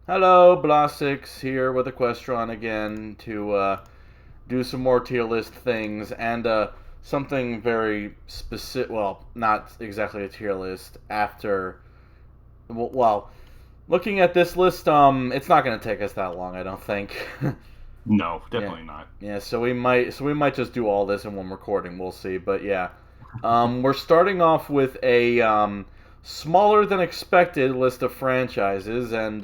Hello, Blasix here with Equestron again to do some more tier list things and something very specific. Well, not exactly a tier list. Well, looking at this list, it's not going to take us that long, I don't think. No, Yeah, definitely not. yeah. So we might just do all this in one recording. We'll see. But yeah, we're starting off with a smaller than expected list of franchises, and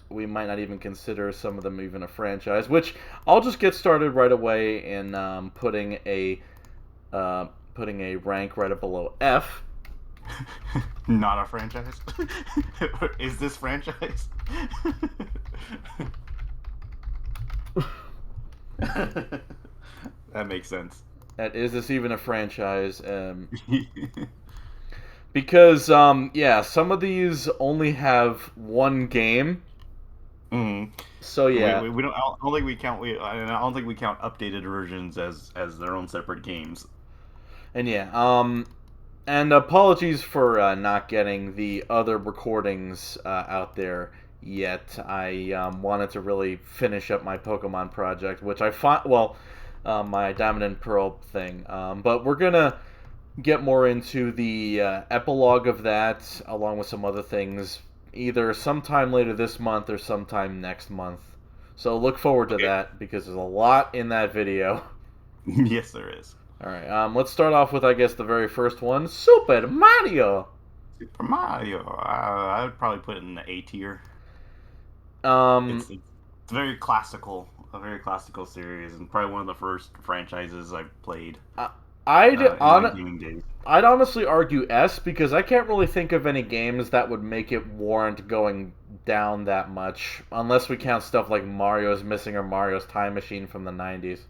we might not even consider some of them even a franchise. Which I'll just get started right away in uh, putting a rank right up below F. Not a franchise. Is this franchise? That makes sense. That is this even a franchise? Because yeah, some of these only have one game. Mm. So yeah, We don't. I don't think we count. I don't think we count updated versions as their own separate games. and yeah, and apologies for not getting the other recordings out there yet. I wanted to really finish up my Pokemon project, which I find my Diamond and Pearl thing. But we're gonna get more into the epilogue of that, along with some other things, either sometime later this month or sometime next month. So look forward to Okay. that because there's a lot in that video. Yes, there is. All right, let's start off with I guess the very first one, Super Mario. Super Mario. I would probably put it in the A tier. Um, It's very classical, a very classical series, and probably one of the first franchises I've played I- I'd in my on gaming days. I'd honestly argue S because I can't really think of any games that would make it warrant going down that much, unless we count stuff like Mario's Missing or Mario's Time Machine from the '90s.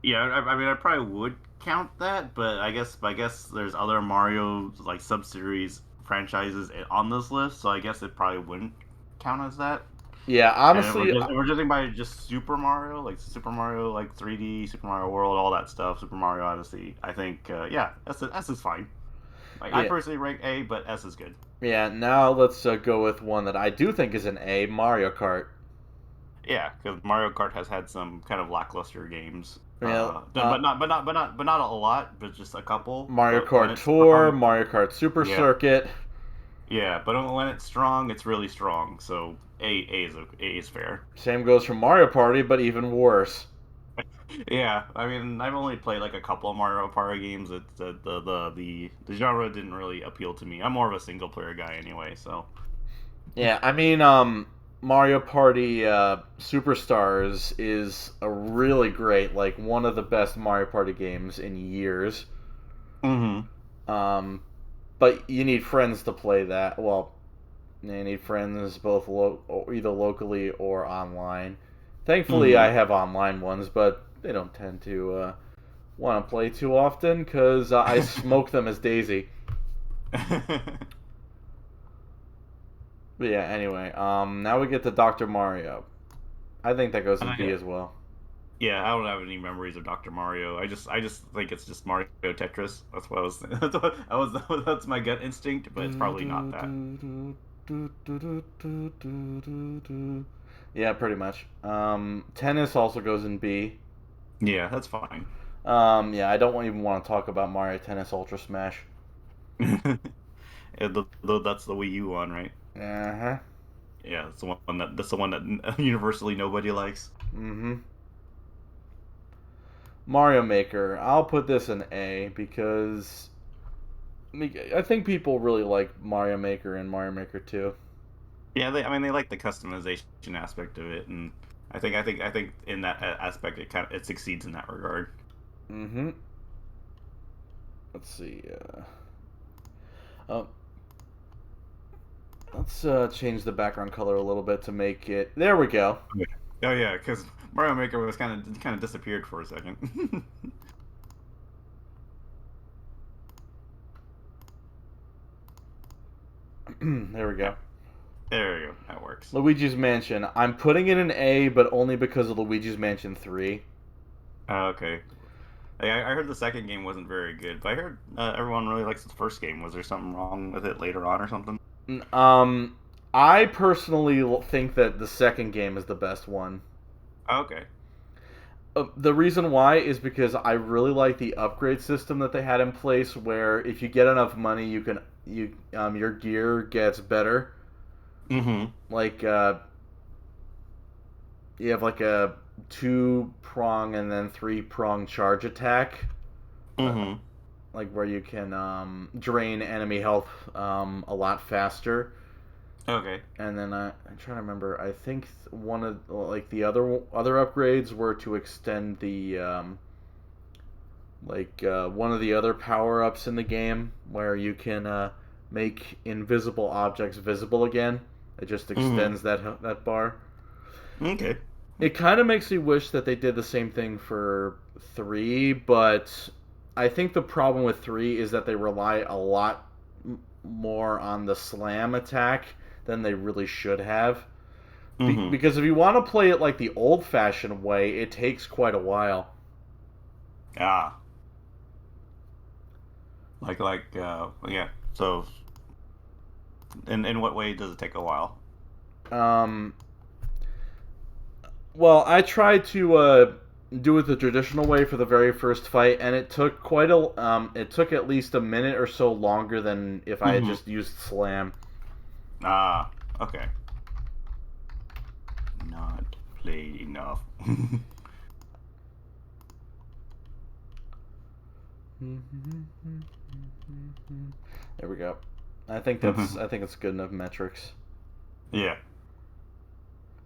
Yeah, I mean, I probably would count that, but I guess there's other Mario like sub-series franchises on this list, so I guess it probably wouldn't count as that. Yeah, And if honestly, we're judging by just Super Mario, like Super Mario, like 3D, Super Mario World, all that stuff, Super Mario Odyssey, I think yeah, S is fine. Like I yeah, personally rank A, but S is good. yeah. Now let's go with one that I do think is an A, Mario Kart. Yeah, because Mario Kart has had some kind of lackluster games. Yeah, But not a lot, but just a couple. Mario But when Kart it's Tour, strong, Mario Kart Super yeah, Circuit. yeah. But when it's strong, it's really strong. So A is fair. Same goes for Mario Party, but even worse. Yeah, I mean, I've only played like a couple of Mario Party games. It's the genre didn't really appeal to me. I'm more of a single player guy anyway. So Yeah, I mean, Mario Party Superstars is a really great, like one of the best Mario Party games in years. hmm Um, but you need friends to play that. Well, you need friends both either locally or online. Thankfully, I hmm have online ones, but they don't tend to want to play too often because I smoke them as Daisy. But yeah, anyway, now we get to Dr. Mario. I think that goes in B I, as well. yeah, I don't have any memories of Dr. Mario. I just think it's just Mario Tetris. That's what I was. That's my gut instinct, but it's probably not that. Yeah, pretty much. Tennis also goes in B. Yeah, that's fine. Yeah, I don't even want to talk about Mario Tennis Ultra Smash. That's the Wii U one, right? Uh huh. Yeah, that's the one that universally nobody likes. Mm-hmm. Mario Maker. I'll put this in A because I think people really like Mario Maker and Mario Maker 2. Yeah, I mean they like the customization aspect of it, and I think in that aspect it succeeds in that regard. Mm-hmm. Let's see. Oh, let's change the background color a little bit to make it. There we go. Yeah. Oh yeah, because Mario Maker was kind of disappeared for a second. There we Yeah, go. there you go. That works. Luigi's Mansion. I'm putting it in A, but only because of Luigi's Mansion 3. Okay. I heard the second game wasn't very good, but I heard everyone really likes the first game. Was there something wrong with it later on or something? Um, I personally think that the second game is the best one. Okay. The reason why is because I really like the upgrade system that they had in place, where if you get enough money, your gear gets better. Mm-hmm. Like you have like a 2-prong and then 3-prong charge attack, uh, Mm-hmm. like where you can drain enemy health a lot faster. Okay. And then I'm trying to remember. I think one of like the other upgrades were to extend the one of the other power ups in the game where you can make invisible objects visible again. It just Mm-hmm. extends that bar. Okay. It kind of makes me wish that they did the same thing for 3, but I think the problem with 3 is that they rely a lot more on the slam attack than they really should have. Mm-hmm. Because if you want to play it like the old fashioned way, it takes quite a while. Ah. Yeah. So in what way does it take a while? Um, well, I tried to do it the traditional way for the very first fight, and it took it took at least a minute or so longer than if I had Mm-hmm. just used slam. Ah. Okay. Not played enough. There we go. I think it's good enough metrics. Yeah.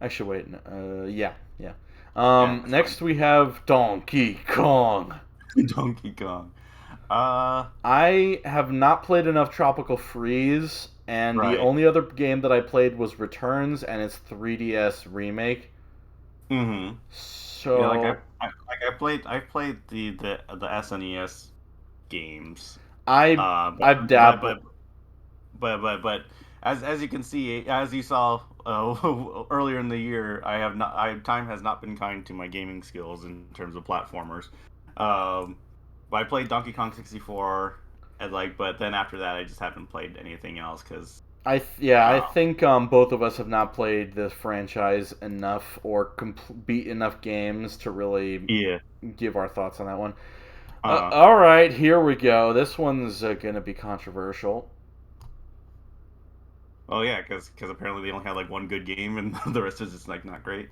Actually, wait. Yeah, yeah. Yeah. That's fine. Next we have Donkey Kong. Donkey Kong. Uh. I have not played enough Tropical Freeze, and the Right. only other game that I played was Returns and its 3DS remake. Mm-hmm. Yeah. So I played the SNES games. I Uh. But I've but dabbled. but but as you can see, as you saw earlier in the year, I have not. Time has not been kind to my gaming skills in terms of platformers. Um, but I played Donkey Kong 64, and but then after that, I just haven't played anything else because. I Uh, think both of us have not played this franchise enough or beat enough games to really yeah. give our thoughts on that one. Uh. All right, here we go. This one's gonna be controversial. Oh yeah, because apparently they only had like one good game, and the rest is just like not great.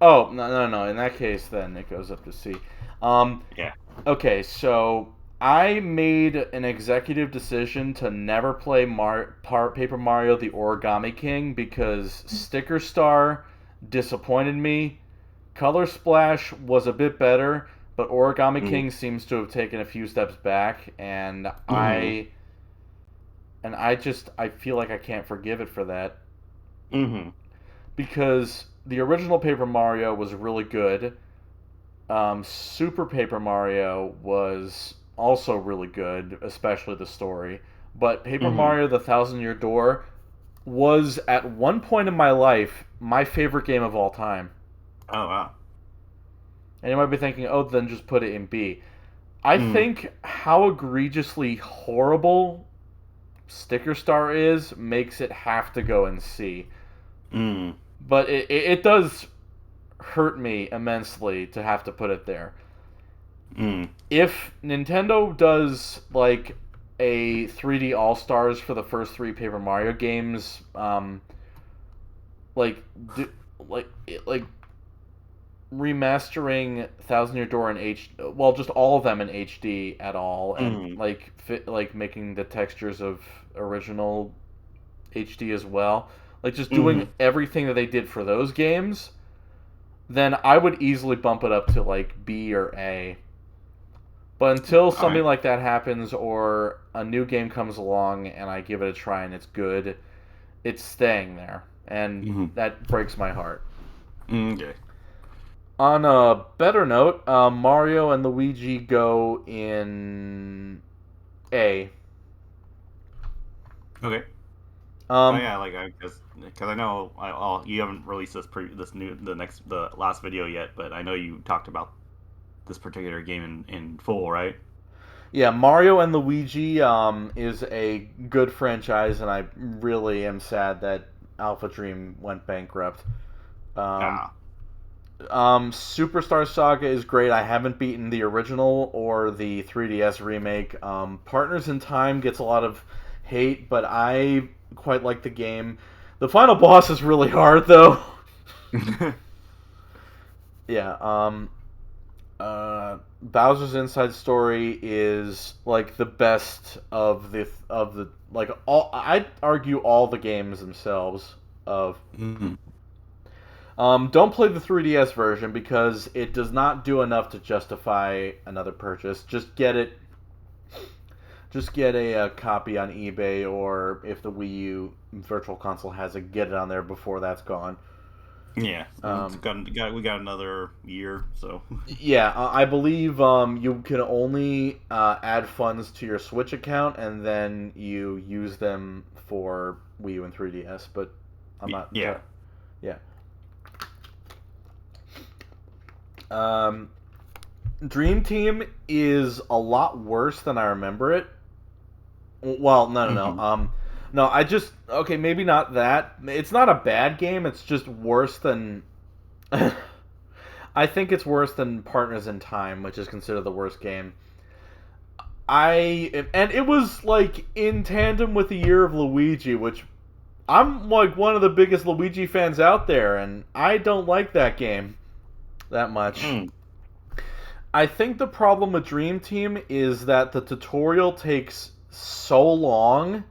Oh no! In that case, then it goes up to C. Um, Yeah. okay, so I made an executive decision to never play Paper Mario: The Origami King because Sticker Star disappointed me. Color Splash was a bit better, but Origami Mm-hmm. King seems to have taken a few steps back, Mm-hmm. I feel like I can't forgive it for that Mm-hmm. because the original Paper Mario was really good. Super Paper Mario was also really good, especially the story. But Paper Mm-hmm. Mario: The Thousand Year Door was at one point in my life my favorite game of all time. Oh wow. And you might be thinking, oh, then just put it in B. I Mm. think how egregiously horrible Sticker Star is makes it have to go in C. Mm. But it does hurt me immensely to have to put it there. Mm. If Nintendo does like a 3D All Stars for the first 3 Paper Mario games, like like like remastering Thousand Year Door in well, just all of them in HD at all, and Mm. like making the textures of original HD as well, like just doing Mm. everything that they did for those games, then I would easily bump it up to like B or A. But until All something right. like that happens or a new game comes along and I give it a try and it's good, it's staying there. And Mm-hmm. that breaks my heart. Okay. On a better note, Mario and Luigi go in A. Okay. Oh Um, yeah, like I guess because I know you haven't released the last video yet, but I know you talked about this particular game in full, right? yeah, Mario and Luigi is a good franchise, and I really am sad that Alpha Dream went bankrupt. Um, Ah. Superstar Saga is great. I haven't beaten the original or the 3DS remake. Partners in Time gets a lot of hate, but I quite like the game. The final boss is really hard, though. Yeah. Bowser's Inside Story is like the best of the like all. I'd argue all the games themselves of. Mm. Don't play the 3DS version because it does not do enough to justify another purchase. Just get it. Just get a copy on eBay, or if the Wii U Virtual Console has it, get it on there before that's gone. Yeah, we got another year, so. Yeah, I believe you can only add funds to your Switch account, and then you use them for Wii U and 3DS. But I'm not. Yeah. Yeah. Um, Dream Team is a lot worse than I remember it. Well, no. Hmm. No, okay, maybe not that. It's not a bad game. It's just worse than. I think it's worse than Partners in Time, which is considered the worst game. And it was like in tandem with the Year of Luigi, which I'm like one of the biggest Luigi fans out there, and I don't like that game that much. Mm. I think the problem with Dream Team is that the tutorial takes so long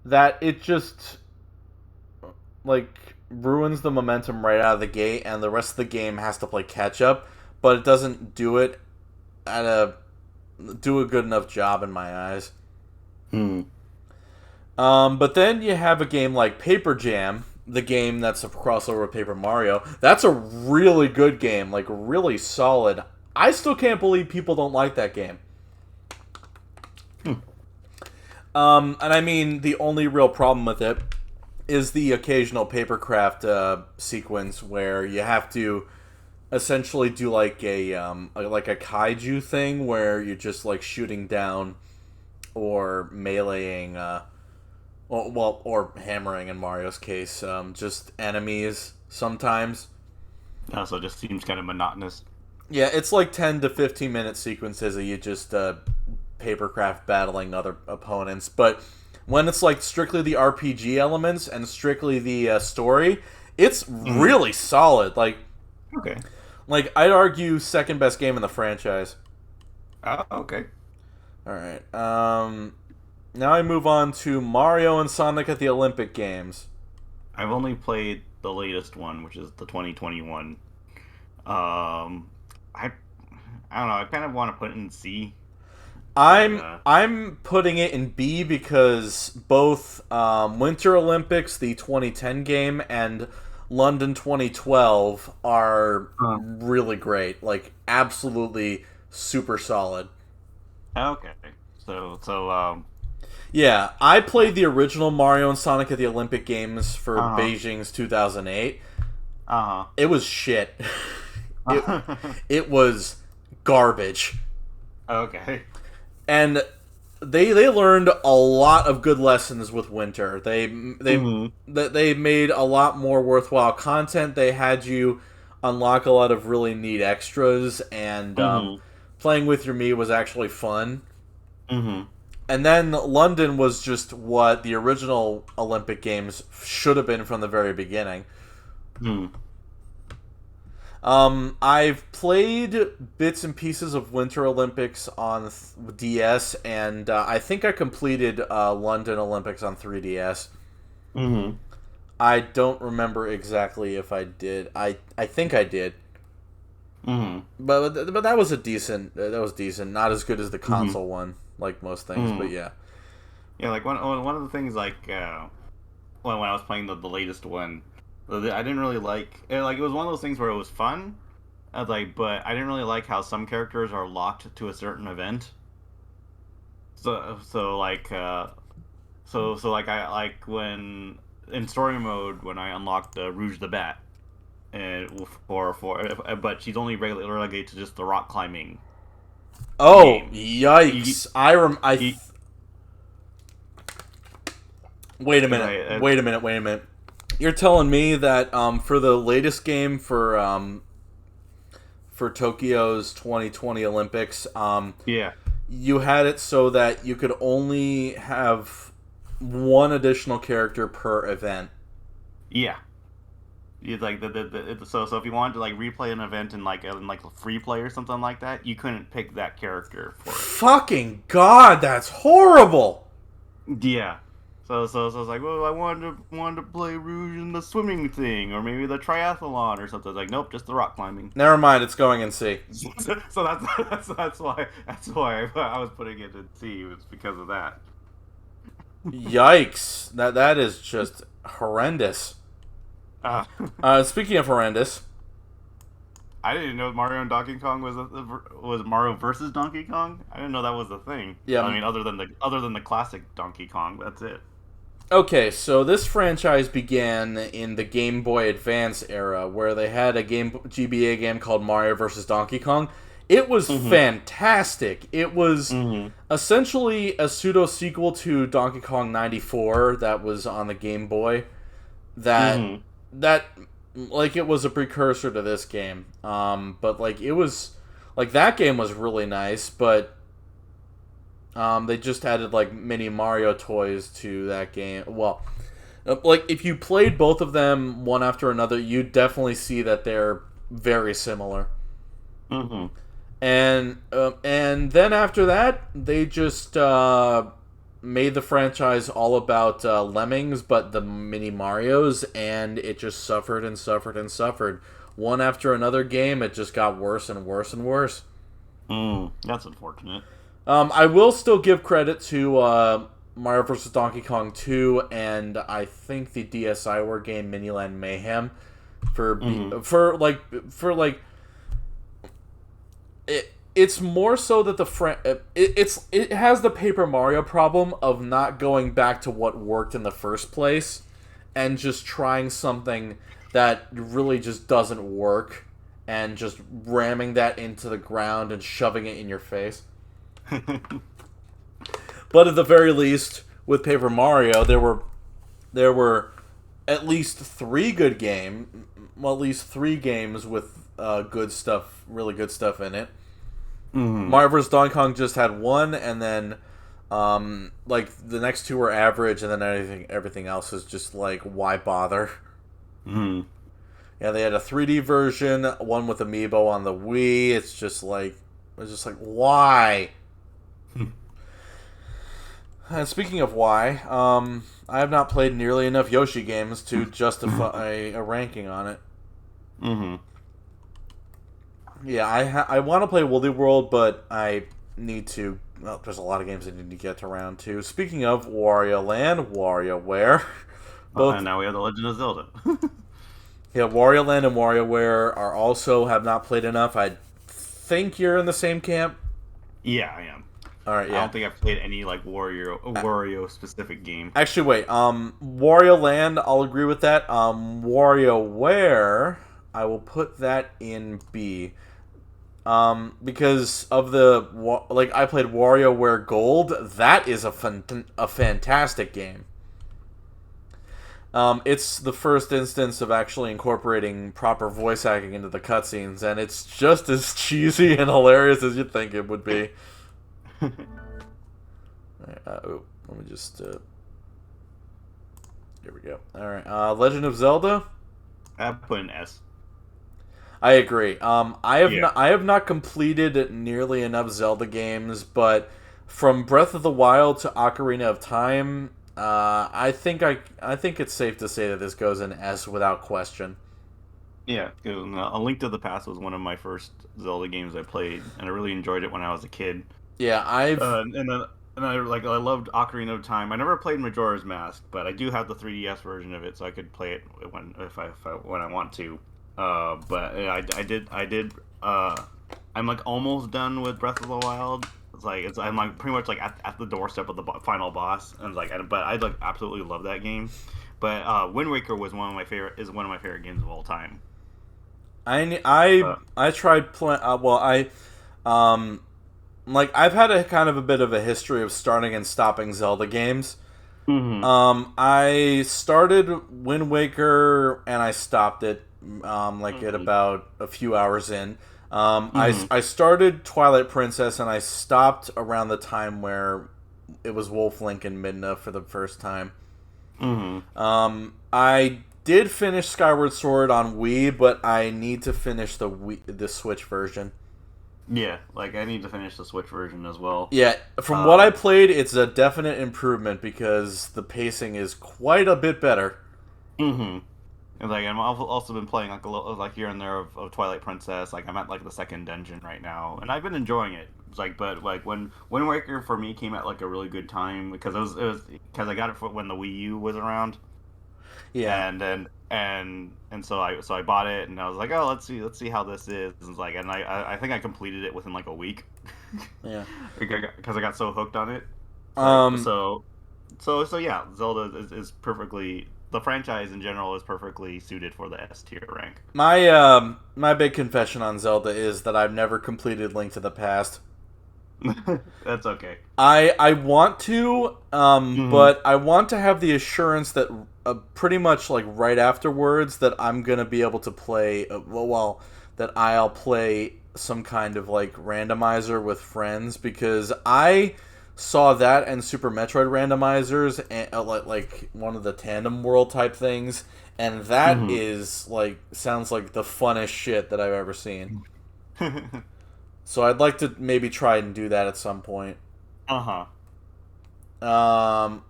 that it just like ruins the momentum right out of the gate, and the rest of the game has to play catch up, but it doesn't do a good enough job in my eyes. Mm. But then you have a game like Paper Jam, the game that's a crossover with Paper Mario. That's a really good game, like really solid. I still can't believe people don't like that game. Hmm. And I mean, the only real problem with it is the occasional papercraft sequence where you have to essentially do like a kaiju thing where you're just like shooting down or meleeing, or hammering in Mario's case, just enemies sometimes. So it just seems kind of monotonous. Yeah, it's like 10 to 15 minute sequences of you just papercraft battling other opponents. But when it's like strictly the RPG elements and strictly the story, it's really solid. Okay. Like I'd argue second best game in the franchise. Oh, okay. All right. Now I move on to Mario and Sonic at the Olympic Games. I've only played the latest one, which is the 2021. I don't know. I kind of want to put it in C. I'm putting it in B because both Winter Olympics, the 2010 game, and London 2012 are really great. Like absolutely super solid. Okay. So Yeah, I played the original Mario and Sonic at the Olympic Games for Beijing's 2008. It was shit. It was garbage. Okay. And they learned a lot of good lessons with Winter. They made a lot more worthwhile content. They had you unlock a lot of really neat extras, and playing with your Mii was actually fun. And then London was just what the original Olympic Games should have been from the very beginning. I've played bits and pieces of Winter Olympics on DS, and I think I completed London Olympics on 3DS. I don't remember exactly if I did. I think I did. But that was decent. Not as good as the console one, like most things, but yeah. Yeah, like one of the things, like when I was playing the latest one, I didn't really like it. Like, it was one of those things where it was fun, but I didn't really like how some characters are locked to a certain event. I like when in story mode when I unlocked Rouge the Bat, and but she's only relegated to just the rock climbing. Oh, Game. yikes! Wait a minute. You're telling me that for the latest game for Tokyo's 2020 Olympics, Yeah, you had it so that you could only have one additional character per event. yeah. You like so if you wanted to like replay an event in like free play or something like that, you couldn't pick that character for it. Fucking God, that's horrible. Yeah. So it's like, well, I wanted to play Rouge in the swimming thing, or maybe the triathlon or something. It's like, nope, just the rock climbing. Never mind, it's going in C. So that's why I was putting it in C. It was because of that. Yikes. That is just horrendous. Uh, Speaking of horrendous, I didn't know Mario and Donkey Kong was Mario versus Donkey Kong. I didn't know that was a thing. yeah. I mean, other than the classic Donkey Kong, that's it. Okay, so this franchise began in the Game Boy Advance era, where they had a GBA game called Mario vs. Donkey Kong. It was fantastic. It was essentially a pseudo sequel to Donkey Kong 94 that was on the Game Boy. That like it was a precursor to this game. But like it was like that game was really nice, but they just added like mini Mario toys to that game. Well, like if you played both of them one after another, you definitely see that they're very similar. And then after that, they just made the franchise all about Lemmings, but the mini Marios, and it just suffered and suffered and suffered. One after another game, it just got worse and worse and worse. That's unfortunate. I will still give credit to Mario vs. Donkey Kong 2 and I think the DSiWare game Miniland Mayhem for it's more so that it has the Paper Mario problem of not going back to what worked in the first place and just trying something that really just doesn't work and just ramming that into the ground and shoving it in your face. But at the very least, with Paper Mario, there were at least three games with good stuff, really good stuff in it. Mario vs. Donkey Kong just had one, and then like the next two were average, and then everything else is just like, why bother? Yeah, they had a 3D version, one with Amiibo on the Wii. It's just like why? And speaking of why, I have not played nearly enough Yoshi games to justify a ranking on it. Yeah, I want to play Woolly World, but I need to. Well, there's a lot of games I need to get around to. Speaking of Wario Land, WarioWare, both. And now we have The Legend of Zelda. Yeah, Wario Land and WarioWare are also have not played enough. I think you're in the same camp. Yeah, I am. All right, yeah. I don't think I've played any like Wario specific game. Actually, wait. Wario Land, I'll agree with that. WarioWare, I will put that in B. Because of I played WarioWare Gold. That is a fantastic game. It's the first instance of actually incorporating proper voice acting into the cutscenes, and it's just as cheesy and hilarious as you'd think it would be. Let me just... Here we go. Alright, Legend of Zelda? I put an S. I agree. I have not completed nearly enough Zelda games, but from Breath of the Wild to Ocarina of Time, I think it's safe to say that this goes in S without question. Yeah, A Link to the Past was one of my first Zelda games I played, and I really enjoyed it when I was a kid. Yeah, I loved Ocarina of Time. I never played Majora's Mask, but I do have the 3DS version of it, so I could play it when I want to. But I did. I'm like almost done with Breath of the Wild. I'm like pretty much like at the doorstep of the final boss, and but I like absolutely love that game. But Wind Waker was one of my favorite games of all time. I tried playing. I've had a kind of a bit of a history of starting and stopping Zelda games. Mm-hmm. I started Wind Waker and I stopped it like at Mm-hmm. about a few hours in. Mm-hmm. I started Twilight Princess and I stopped around the time where it was Wolf Link and Midna for the first time. Mm-hmm. I did finish Skyward Sword on Wii, but I need to finish the Switch version. Yeah, like I need to finish the Switch version as well. Yeah, from what I Um, played, it's a definite improvement because the pacing is quite a bit better. mm-hmm. And like I've also been playing like a little like here and there of Twilight Princess. Like I'm at like the second dungeon right now, and I've been enjoying it. It's like, but like when Wind Waker for me came at like a really good time because it was because I got it for when the Wii U was around, Yeah, and so I bought it and I was like, oh, let's see how this is. And it's like, and I think I completed it within like a week yeah. because I got so hooked on it. It's like Um, so yeah, Zelda is perfectly the franchise in general is perfectly suited for the S tier rank. my big confession on Zelda is that I've never completed Link to the Past. That's okay. I want to, Hmm. but I want to have the assurance that pretty much like right afterwards that I'm gonna be able to play. That I'll play some kind of like randomizer with friends because I saw that and Super Metroid randomizers and like one of the tandem world type things, and that Hmm. is like sounds like the funnest shit that I've ever seen. So I'd like to maybe try and do that at some point. Uh-huh. Um,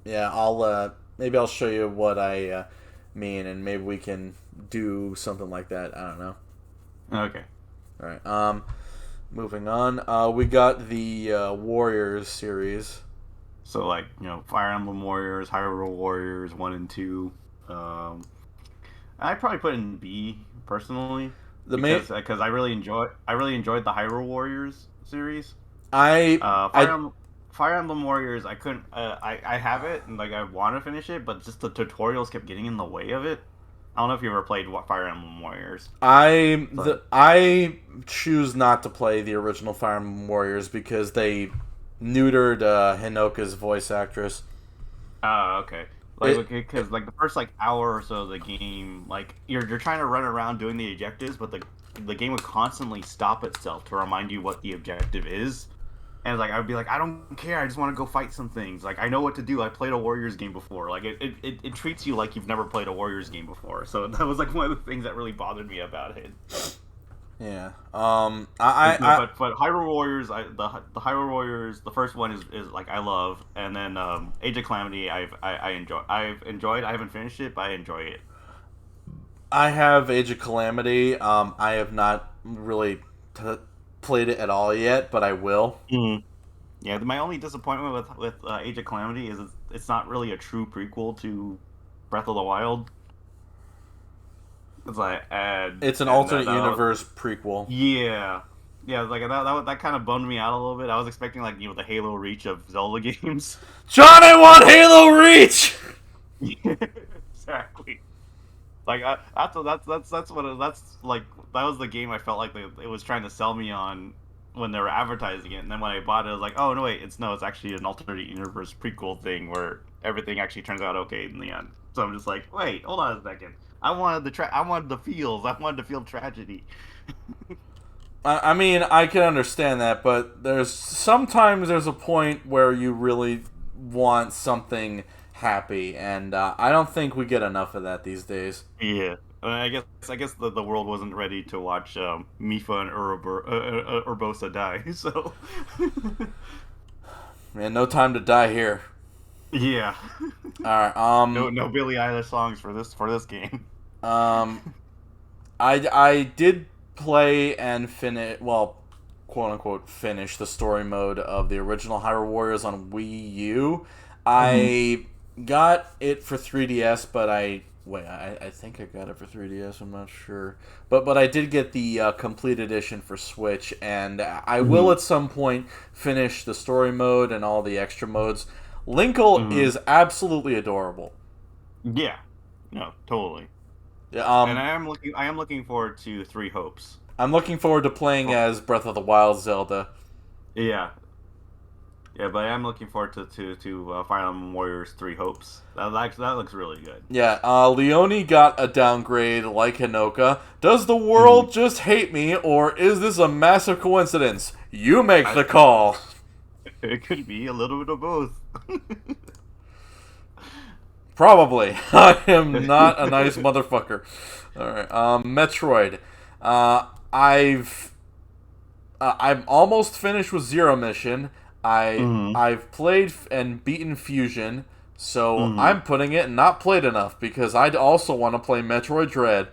yeah, I'll maybe I'll show you what I mean, and maybe we can do something like that. I don't know. Okay. All right. Moving on. We got the Warriors series. So like, Fire Emblem Warriors, Hyrule Warriors 1 and 2. Um I probably put in B personally The main because I really enjoyed the Hyrule Warriors series. I Uh, Fire I Emblem, Fire Emblem Warriors, I couldn't. I have it and like I want to finish it, but just the tutorials kept getting in the way of it. I don't know if you ever played Fire Emblem Warriors. It's like, I choose not to play the original Fire Emblem Warriors because they neutered Hinoka's voice actress. okay. Like, It because like the first like hour or so of the game, like you're trying to run around doing the objectives, but the game would constantly stop itself to remind you what the objective is. And like I would be like, I don't care. I just want to go fight some things. Like I know what to do. I played a Warriors game before. Like it treats you like you've never played a Warriors game before. So that was like one of the things that really bothered me about it. yeah. Like, but Hyrule Warriors, the Hyrule Warriors, the first one is like I love, and then Age of Calamity, I enjoy. I've enjoyed. I haven't finished it, but I enjoy it. I have Age of Calamity. I have not really t- played it at all yet, but I will. Mm. Yeah, my only disappointment with Age of Calamity is it's not really a true prequel to Breath of the Wild. It's like It's an and alternate that universe prequel. yeah. Yeah, like that kind of bummed me out a little bit. I was expecting like the Halo Reach of Zelda games. John, I want Halo Reach. Yeah, exactly. Like that's what that's like that was the game I felt like it was trying to sell me on when they were advertising it, and then when I bought it, I was like, oh no wait, it's actually an alternate universe prequel thing where everything actually turns out okay in the end. So I'm just like, wait, hold on a second. I wanted the feels. I wanted to feel tragedy. I mean, I can understand that, but there's a point where you really want something happy, and I don't think we get enough of that these days. Yeah. I guess the world wasn't ready to watch Mifa and Urbosa die. So Man, no time to die here. yeah. All right. No Billie Eilish songs for this game. Um, I did play and finish, well, quote unquote, finish the story mode of the original Hyrule Warriors on Wii U. Hmm. I got it for 3DS, but I think I got it for 3DS. I'm not sure, but I did get the complete edition for Switch, and I will Hmm. at some point finish the story mode and all the extra modes. Linkle Hmm. is absolutely adorable. Yeah. No, totally. Yeah, And I am looking forward to Three Hopes. I'm looking forward to playing Oh, as Breath of the Wild Zelda. yeah. Yeah, but I'm looking forward to Fire Emblem Warriors Three Hopes. That looks really good. Yeah, Leone got a downgrade like Hinoka. Does the Mhm. world just hate me, or is this a massive coincidence? You make I, the call. it could be a little bit of both. Probably. I am not a nice motherfucker. Alright, Metroid. I've I'm almost finished with Zero Mission. Hmm. I've played and beaten Fusion, so Hmm. I'm putting it and not played enough because I'd also want to play Metroid Dread.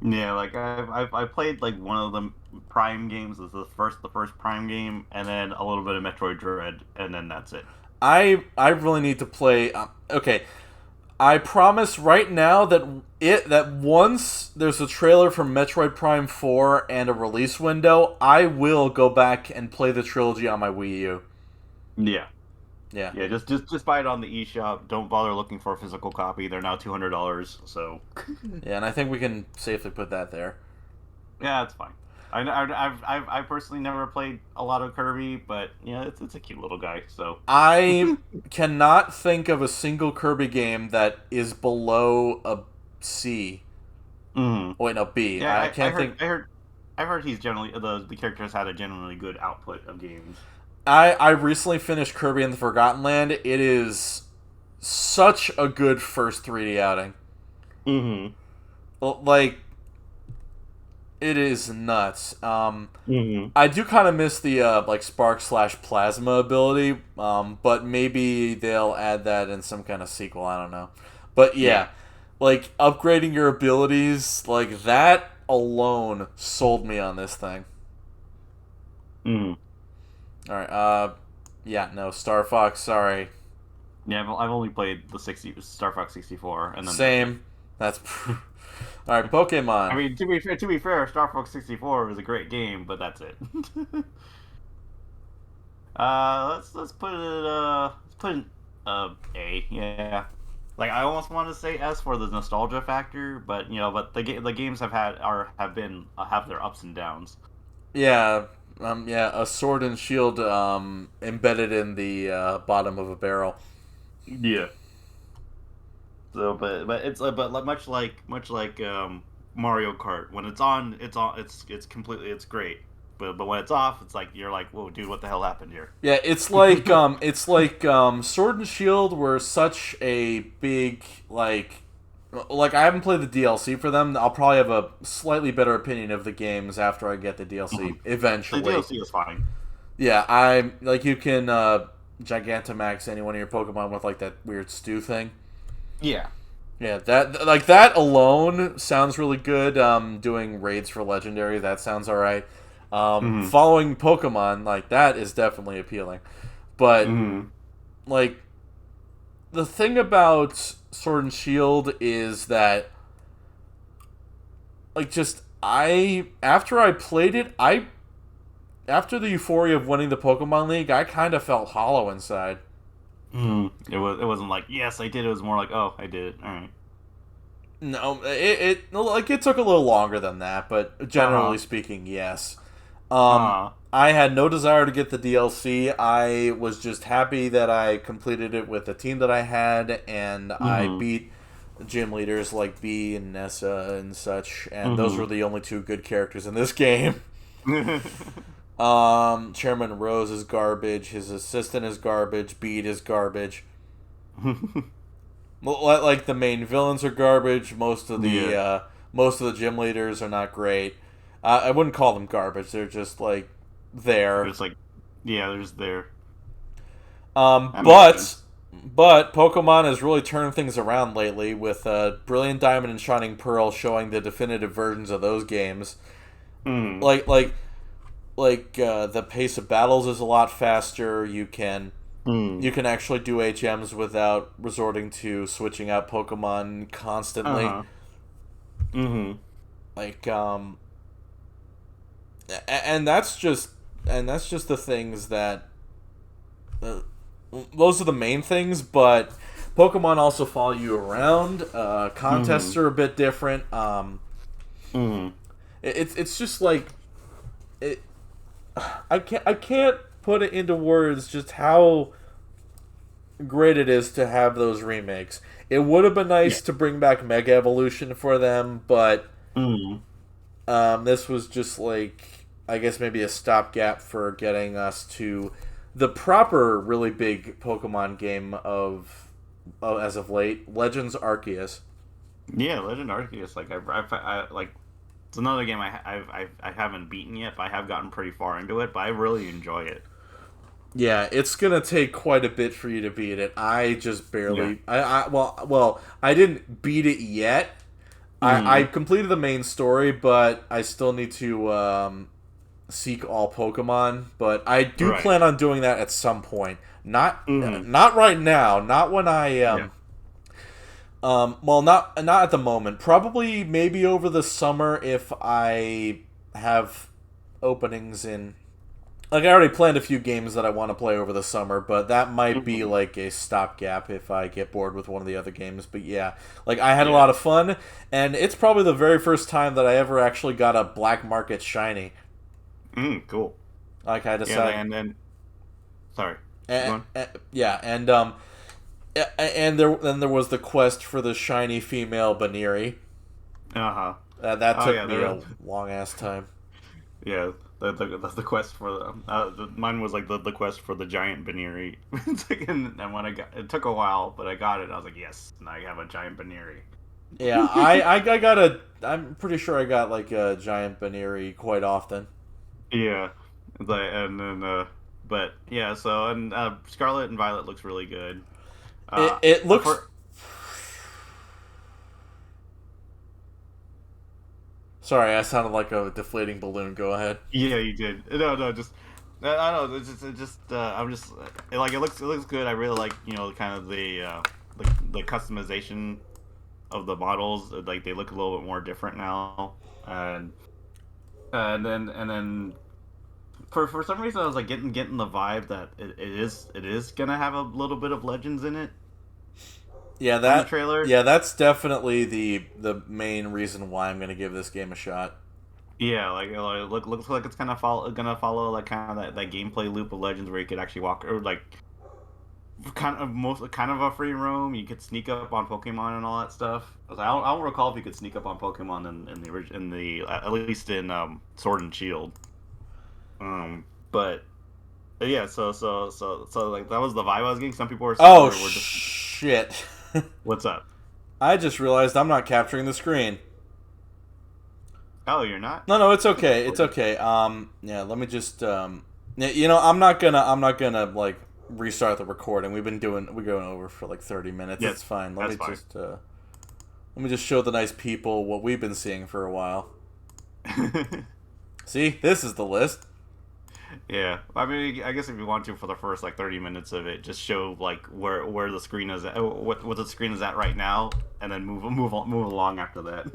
Yeah, like I played like one of the Prime games. This is the first Prime game, and then a little bit of Metroid Dread, and then that's it. I really need to play. Okay, I promise right now that once there's a trailer for Metroid Prime 4 and a release window, I will go back and play the trilogy on my Wii U. Yeah. Yeah. Yeah, just buy it on the eShop. Don't bother looking for a physical copy. They're now $200. So Yeah, and I think we can safely put that there. yeah, it's fine. I personally never played a lot of Kirby, but yeah, it's a cute little guy. So I cannot think of a single Kirby game that is below a C. hmm. Oh, wait, no, B. Yeah, I I can't heard think. I've heard he's generally the characters had a generally good output of games. I recently finished Kirby and the Forgotten Land. It is such a good first 3D outing. Hmm. Like, it is nuts. Hmm. I do kind of miss the like spark slash plasma ability, but maybe they'll add that in some kind of sequel. I don't know, but Yeah. yeah, like upgrading your abilities like that alone sold me on this thing. Hmm. All right, yeah, no, Star Fox. Sorry, Yeah, I've only played the 60 Star Fox 64, and then that's it. same. That's all right. Pokemon. I mean, to be fair, Star Fox 64 was a great game, but that's it. Let's put it A. Yeah. Like I almost want to say S for the nostalgia factor, but but the games have their ups and downs. Yeah, yeah, a sword and shield embedded in the bottom of a barrel. Yeah. So, but it's but much like Mario Kart, when it's on, it's completely it's great. But when it's off, it's like you're like, whoa, dude, what the hell happened here? Yeah, it's like Sword and Shield were such a big like I haven't played the DLC for them. I'll probably have a slightly better opinion of the games after I get the DLC The eventually. DLC is fine. Yeah, I like you can Gigantamax any one of your Pokemon with like that weird stew thing. Yeah. Yeah, that like that alone sounds really good. Doing raids for legendary, that sounds all right. Hmm. Following Pokemon like that is definitely appealing, but Hmm. like the thing about Sword and Shield is that like just I after I played it, I after the euphoria of winning the Pokemon League, I kind of felt hollow inside. It wasn't like yes I did. It was more like oh I did it. All right. No, it like it took a little longer than that, but Uh generally huh. speaking, yes. Uh Um, huh. I had no desire to get the DLC. I was just happy that I completed it with the team that I had, and I Hmm. beat gym leaders like B and Nessa and such, and those were Hmm. the only two good characters in this game. Chairman Rose is garbage. His assistant is garbage. Beat is garbage. Like the main villains are garbage. Yeah. Most of the gym leaders are not great. I wouldn't call them garbage. They're just like there. It's like yeah, there's there. Um, That makes but sense. but Pokemon has really turned things around lately with Brilliant Diamond and Shining Pearl showing the definitive versions of those games. Hmm. Like like the pace of battles is a lot faster. Hmm. You can actually do HMs without resorting to switching out Pokemon Uh constantly. huh. Hmm. Like and that's just the things that uh, those are the main things, but Pokemon also follow you around. Contests Hmm. are a bit different. Hmm. It's just like it. I can't. put it into words just how great it is to have those remakes. It would have been Yeah. nice to bring back Mega Evolution for them, but Mm. this was just like, I guess maybe a stopgap for getting us to the proper, really big Pokemon game of as of late, Legends Arceus. Yeah, Legend Arceus. Like like it's another game I haven't beaten yet, but I have gotten pretty far into it. But I really enjoy it. Yeah, it's gonna take quite a bit for you to beat it. I just Yeah. barely. I didn't beat it yet. I Mm. completed the main story, but I still need to seek all Pokemon. But I do Right. plan on doing that at some point. Mm. Not right now. Not when I Yeah. well, not at the moment. Probably maybe over the summer if I have openings in. Like I already planned a few games that I want to play over the summer, but that might be Mm. like a stopgap if I get bored with one of the other games. But yeah, like I had a Yeah. lot of fun, and it's probably the very first time that I ever actually got a black market shiny. Cool. Like I Yeah. decided, And then sorry. Keep and, going. yeah, and then there was the quest for the shiny female Baniri. Uh huh. That Oh took yeah. me There. a long ass time. Yeah. The quest for mine was like the quest for the giant Baneri. And when I got it took a while, but I got it. I was like, yes, now I have a giant Baneri. Yeah, I got a. I'm pretty sure I got like a giant Baniri quite often. Yeah. And then but yeah, so and Scarlet and Violet looks really good. It looks. For Sorry, I sounded like a deflating balloon. Go ahead. Yeah, you did. No, just I don't know. I'm just like it looks good. I really like kind of the customization of the models. Like they look a little bit more different now, and and then for some reason I was like getting the vibe that it is gonna have a little bit of Legends in it Yeah, from the trailer. that's definitely the main reason why I'm gonna give this game a shot. Yeah, looks like it's gonna follow like kind of that gameplay loop of Legends where you could actually walk or like kind of a free roam. You could sneak up on Pokemon and all that stuff. I don't recall if you could sneak up on Pokemon in the at least in Sword and Shield. But yeah, so like that was the vibe I was getting. Some people Oh were just shit! what's up? I just realized I'm not capturing the screen. Oh, you're not? No, no, it's okay. It's okay. Yeah, let me just yeah, I'm not gonna like restart the recording. We're going over for like 30 minutes. Yeah, It's fine. that's fine. Let me just show the nice people what we've been seeing for a while. See, this is the list. Yeah, I mean, I guess if you want to, for the first like 30 minutes of it, just show like where the screen is at, what the screen is at right now, and then move along after that.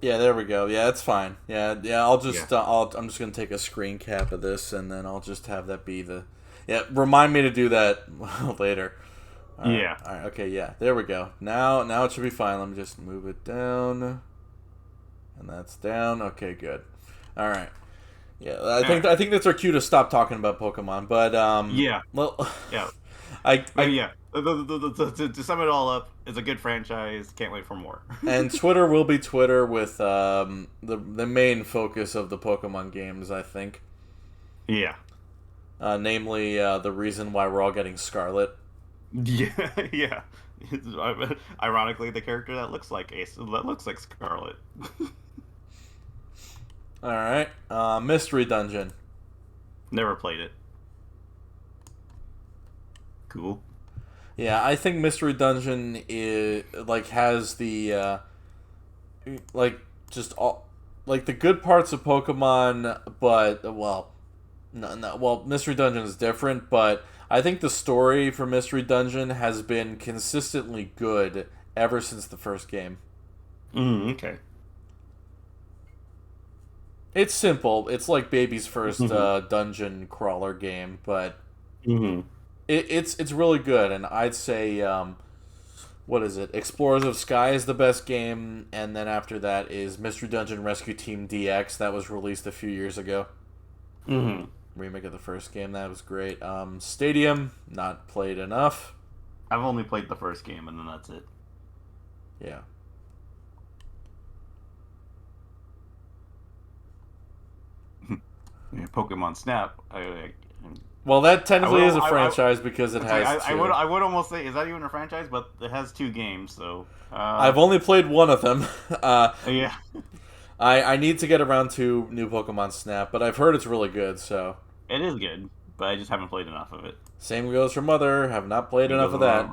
Yeah, there we go. Yeah, it's fine. Yeah, yeah. Yeah, I'm just gonna take a screen cap of this, and then I'll just have that be the. Yeah, remind me to do that later. All right. yeah, All right. Okay. Yeah. There we go. Now it should be fine. Let me just move it down, and that's down. Okay. Good. All right. Yeah. all right. I think that's our cue to stop talking about Pokemon. But Yeah, well, yeah, but I yeah. To sum it all up, it's a good franchise. Can't wait for more. and Twitter will be Twitter with the main focus of the Pokemon games. I think. Yeah, Namely the reason why we're all getting Scarlet. yeah, yeah. Ironically, the character that looks like Scarlet. All right, Mystery Dungeon. Never played it. Cool. Yeah, I think Mystery Dungeon is like has the like just all like the good parts of Pokemon, but well, no, well, Mystery Dungeon is different, but I think the story for Mystery Dungeon has been consistently good ever since the first game. Okay. It's simple. It's like baby's first hmm dungeon crawler game, but hmm it's really good. And I'd say what is it? Explorers of Sky is the best game, and then after that is Mystery Dungeon Rescue Team DX that was released a few years ago. hmm remake of the first game. That was great. Stadium, not played enough. I've only played the first game, and then that's it. Yeah. Yeah, Pokemon Snap. Well, that technically is a franchise because it has I would almost say, is that even a franchise? But it has 2 games, so. I've only played one of them. Yeah. I need to get around to New Pokemon Snap, but I've heard it's really good, so. It is good, but I just haven't played enough of it. Same goes for Mother. Have not played enough of that.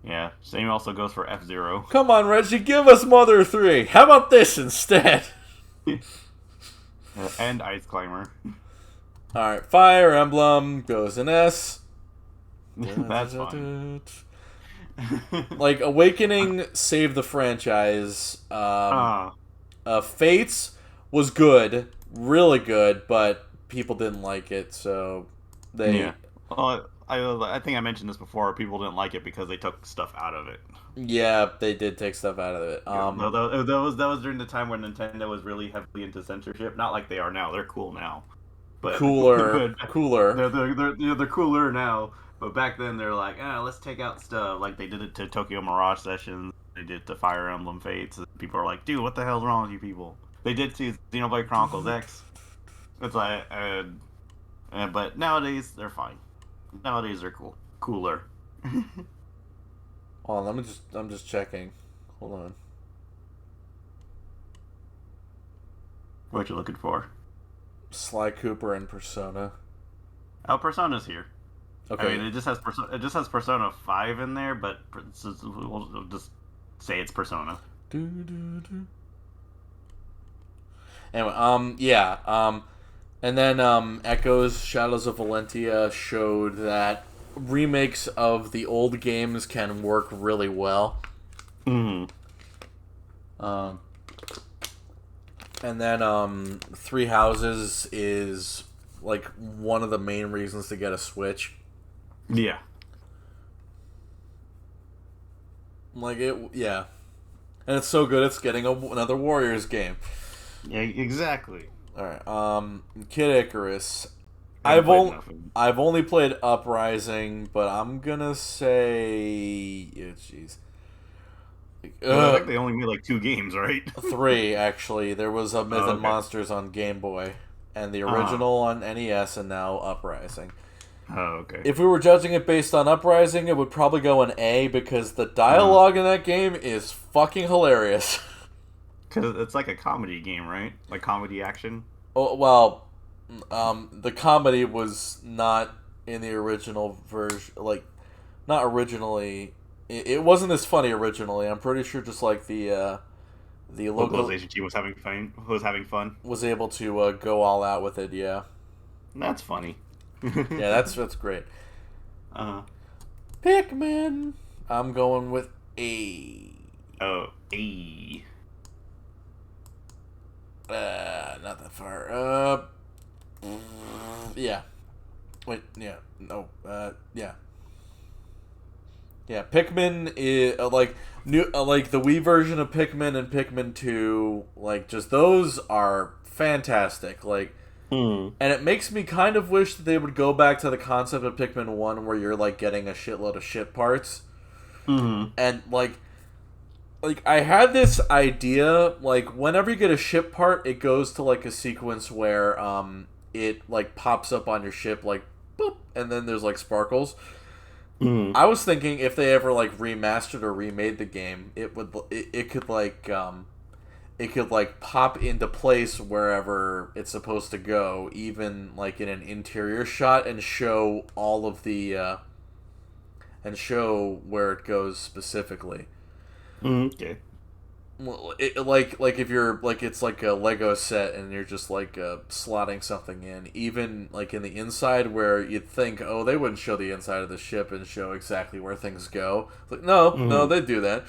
Yeah, same also goes for F-Zero. Come on, Reggie, give us Mother 3. How about this instead? And Ice Climber. Alright, Fire Emblem goes in S. That's fun. Like, Awakening saved the franchise. Fates was good, really good, but people didn't like it, so they... Yeah. Well, I think I mentioned this before. People didn't like it because they took stuff out of it. Yeah, they did take stuff out of it. That was during the time when Nintendo was really heavily into censorship. Not like they are now. They're cool now. But cooler. They're cooler now. But back then they're like, let's take out stuff. Like they did it to Tokyo Mirage Sessions. They did it to Fire Emblem Fates. People are like, dude, what the hell's wrong with you people? They did to Xenoblade Chronicles X. It's like, but nowadays they're fine. Nowadays they're cooler. Hold on, I'm just checking. Hold on. What you looking for? Sly Cooper and Persona. Oh, Persona's here. Okay. I mean, it just has Persona 5 in there, but we'll just say it's Persona. Anyway, yeah. And then Echoes Shadows of Valentia showed that remakes of the old games can work really well. Mm-hmm. And then Three Houses is like one of the main reasons to get a Switch. Yeah. Like yeah. And it's so good it's getting another Warriors game. Yeah, exactly. Alright, Kid Icarus. I've only played Uprising, but I'm gonna say... jeez. I think they only made like 2 games, right? 3, actually. There was a Myth and Monsters on Game Boy, and the original on NES, and now Uprising. Oh, okay. If we were judging it based on Uprising, it would probably go an A, because the dialogue in that game is fucking hilarious. Because it's like a comedy game, right? Like comedy action? Oh, well, the comedy was not in the original version, like, not originally... It wasn't as funny originally. I'm pretty sure just like the localization team was having fun. Was able to go all out with it. Yeah, that's funny. Yeah, that's great. Pikmin. I'm going with A. Oh, A. Not that far. Yeah. Wait. Yeah. No. Yeah. Yeah, Pikmin is like new, like the Wii version of Pikmin and Pikmin 2. Like, just those are fantastic. Like, and it makes me kind of wish that they would go back to the concept of Pikmin 1, where you're like getting a shitload of ship parts. And like I had this idea, like whenever you get a ship part, it goes to like a sequence where it like pops up on your ship like boop, and then there's like sparkles. I was thinking if they ever like remastered or remade the game, it could pop into place wherever it's supposed to go, even like in an interior shot, and show all of the and show where it goes specifically. Okay. Well, like if you're like it's like a Lego set and you're just like slotting something in, even like in the inside where you'd think, oh, they wouldn't show the inside of the ship and show exactly where things go. Like no, they do that.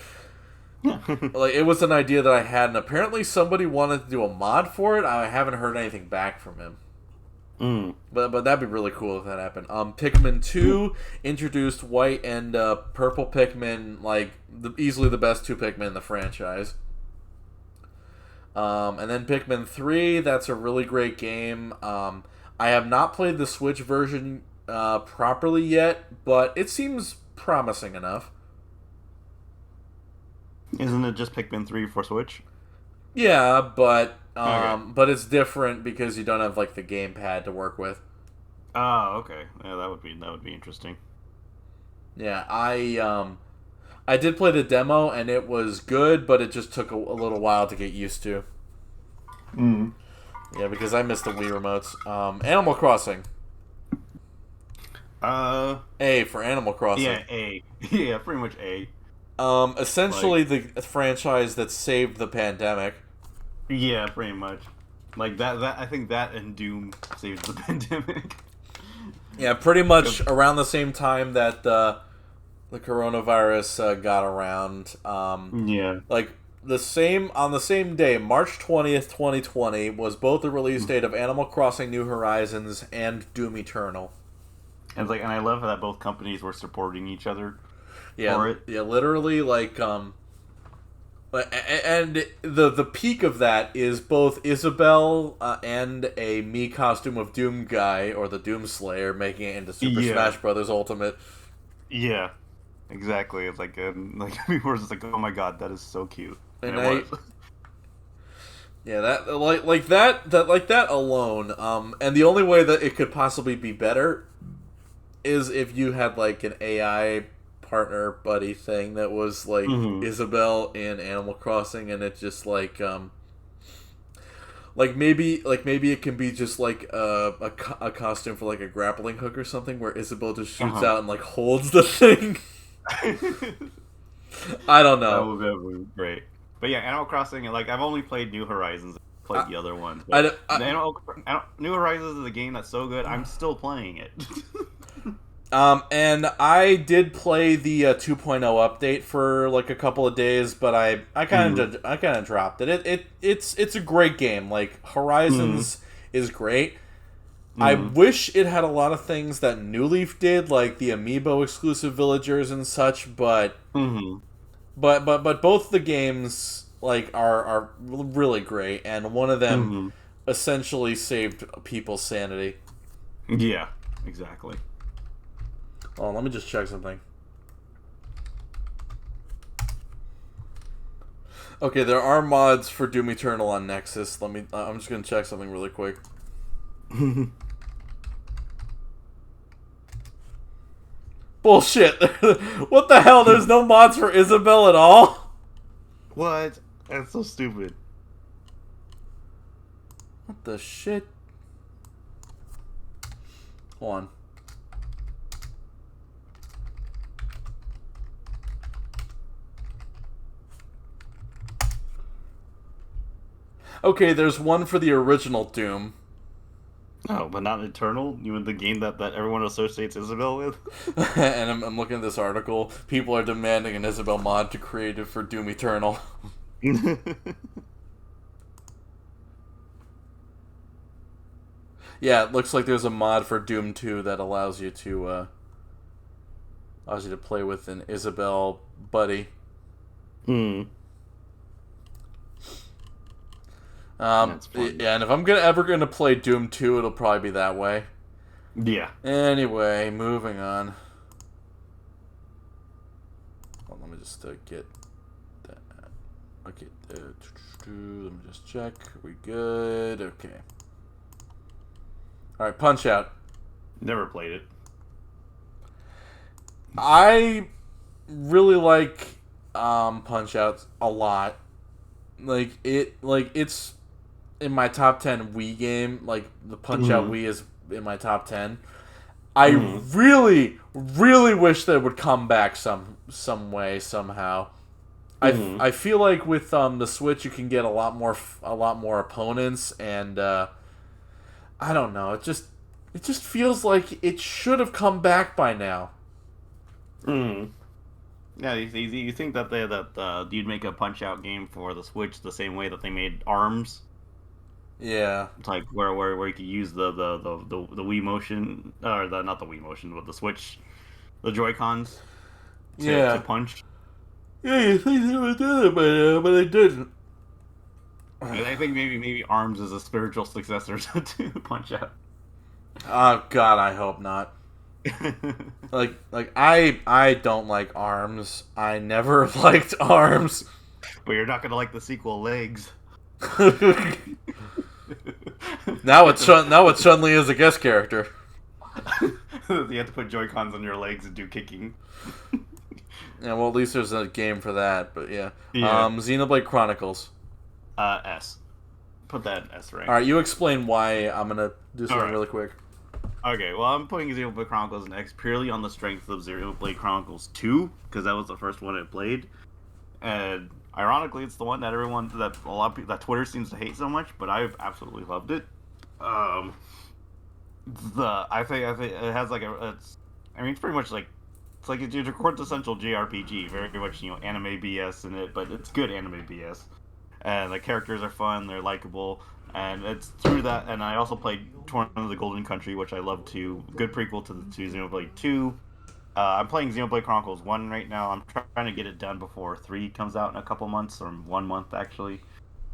Like it was an idea that I had, and apparently somebody wanted to do a mod for it. I haven't heard anything back from him. But that'd be really cool if that happened. Pikmin 2 introduced white and purple Pikmin, like easily the best 2 Pikmin in the franchise. And then Pikmin 3, that's a really great game. I have not played the Switch version properly yet, but it seems promising enough. Isn't it just Pikmin 3 for Switch? Yeah, Okay. but it's different because you don't have like the gamepad to work with. Oh, okay. Yeah, that would be interesting. Yeah, I did play the demo and it was good, but it just took a little while to get used to. Mm. Yeah, because I missed the Wii remotes. Animal Crossing. Uh, A for Animal Crossing. yeah, A. Yeah, pretty much A. Like, Essentially the franchise that saved the pandemic. yeah, pretty much. Like that. I think that and Doom saved the pandemic. Yeah, pretty much around the same time that the coronavirus got around. Yeah. Like on the same day, March 20th, 2020, was both the release date of Animal Crossing: New Horizons and Doom Eternal. And I love that both companies were supporting each other Yeah, for it. yeah, literally and the peak of that is both Isabelle and a me costume of Doom guy or the Doom Slayer making it into Super Yeah. Smash Brothers Ultimate. Yeah. Exactly. It's like we were just like, oh my god, that is so cute, and And it was. yeah, that like that alone. And the only way that it could possibly be better is if you had like an AI partner buddy thing that was like Hmm. Isabelle in Animal Crossing, and it just like maybe it can be just like a costume for like a grappling hook or something where Isabelle just Uh shoots huh. out and like holds the thing. I don't know. That would be great. But yeah, Animal Crossing. Like I've only played New Horizons, played I, the other ones, but I, New Horizons is a game that's so good. I'm still playing it. And I did play the 2.0 update for like a couple of days, but Mm. I kind of dropped it. It's a great game. Like Mm. Horizons is great. I Mm. wish it had a lot of things that New Leaf did, like the amiibo exclusive villagers and such. Mm. But both the games like are really great, and one of them Mm. essentially saved people's sanity. Yeah. Exactly. Oh, let me just check something. Okay, there are mods for Doom Eternal on Nexus. Let me. I'm just gonna check something really quick. Bullshit! What the hell? There's no mods for Isabelle at all. What? That's so stupid. What the shit? Hold on. Okay, there's one for the original Doom. Oh, but not Eternal. You mean the game that everyone associates Isabel with? And I'm looking at this article. People are demanding an Isabelle mod to create it for Doom Eternal. Yeah, it looks like there's a mod for Doom 2 that allows you to play with an Isabelle buddy. Hmm. That's fun. Yeah, and if I'm ever gonna play Doom 2, it'll probably be that way. Yeah. Anyway, moving on. Well, let me just get that. Okay, let me just check. Are we good? Okay. All right, Punch Out. Never played it. I really like Punch Out a lot. It's in my top 10 Wii game. Like the Punch Out Hmm. Wii is in my top 10. I Hmm. really wish that it would come back some way somehow. Hmm. I feel like with the Switch you can get a lot more opponents, and I don't know. It just feels like it should have come back by now. Hmm. Yeah, you think that you'd make a Punch Out game for the Switch the same way that they made Arms, Yeah, it's like where you could use the Wii Motion, or the not the Wii Motion, but the Switch, the Joy Cons to yeah, punch. yeah. You think they would do it by now, but they didn't. I think maybe Arms is a spiritual successor to Punch Out. Oh God, I hope not. I don't like Arms. I never liked Arms. But you're not gonna like the sequel, Legs. Now it's Chun Li as a guest character. You have to put Joy Cons on your legs and do kicking. Yeah, well, at least there's a game for that. But yeah, Yeah. Xenoblade Chronicles. S. Put that in S All rank. right, you explain why. I'm gonna do All something right. really quick. Okay. Well, I'm putting Xenoblade Chronicles in X purely on the strength of Xenoblade Chronicles 2 because that was the first one I played, and ironically, it's the one that a lot of people, that Twitter seems to hate so much, but I've absolutely loved it. Um, I think it has like I mean, it's pretty much like it's a quintessential JRPG, very much anime BS in it, but it's good anime BS, and the characters are fun, they're likable, and it's through that. And I also played Tournament of the Golden Country, which I love too. Good prequel to Xenoblade 2. I'm playing Xenoblade Chronicles 1 right now. I'm trying to get it done before 3 comes out in a couple months, or 1 month actually.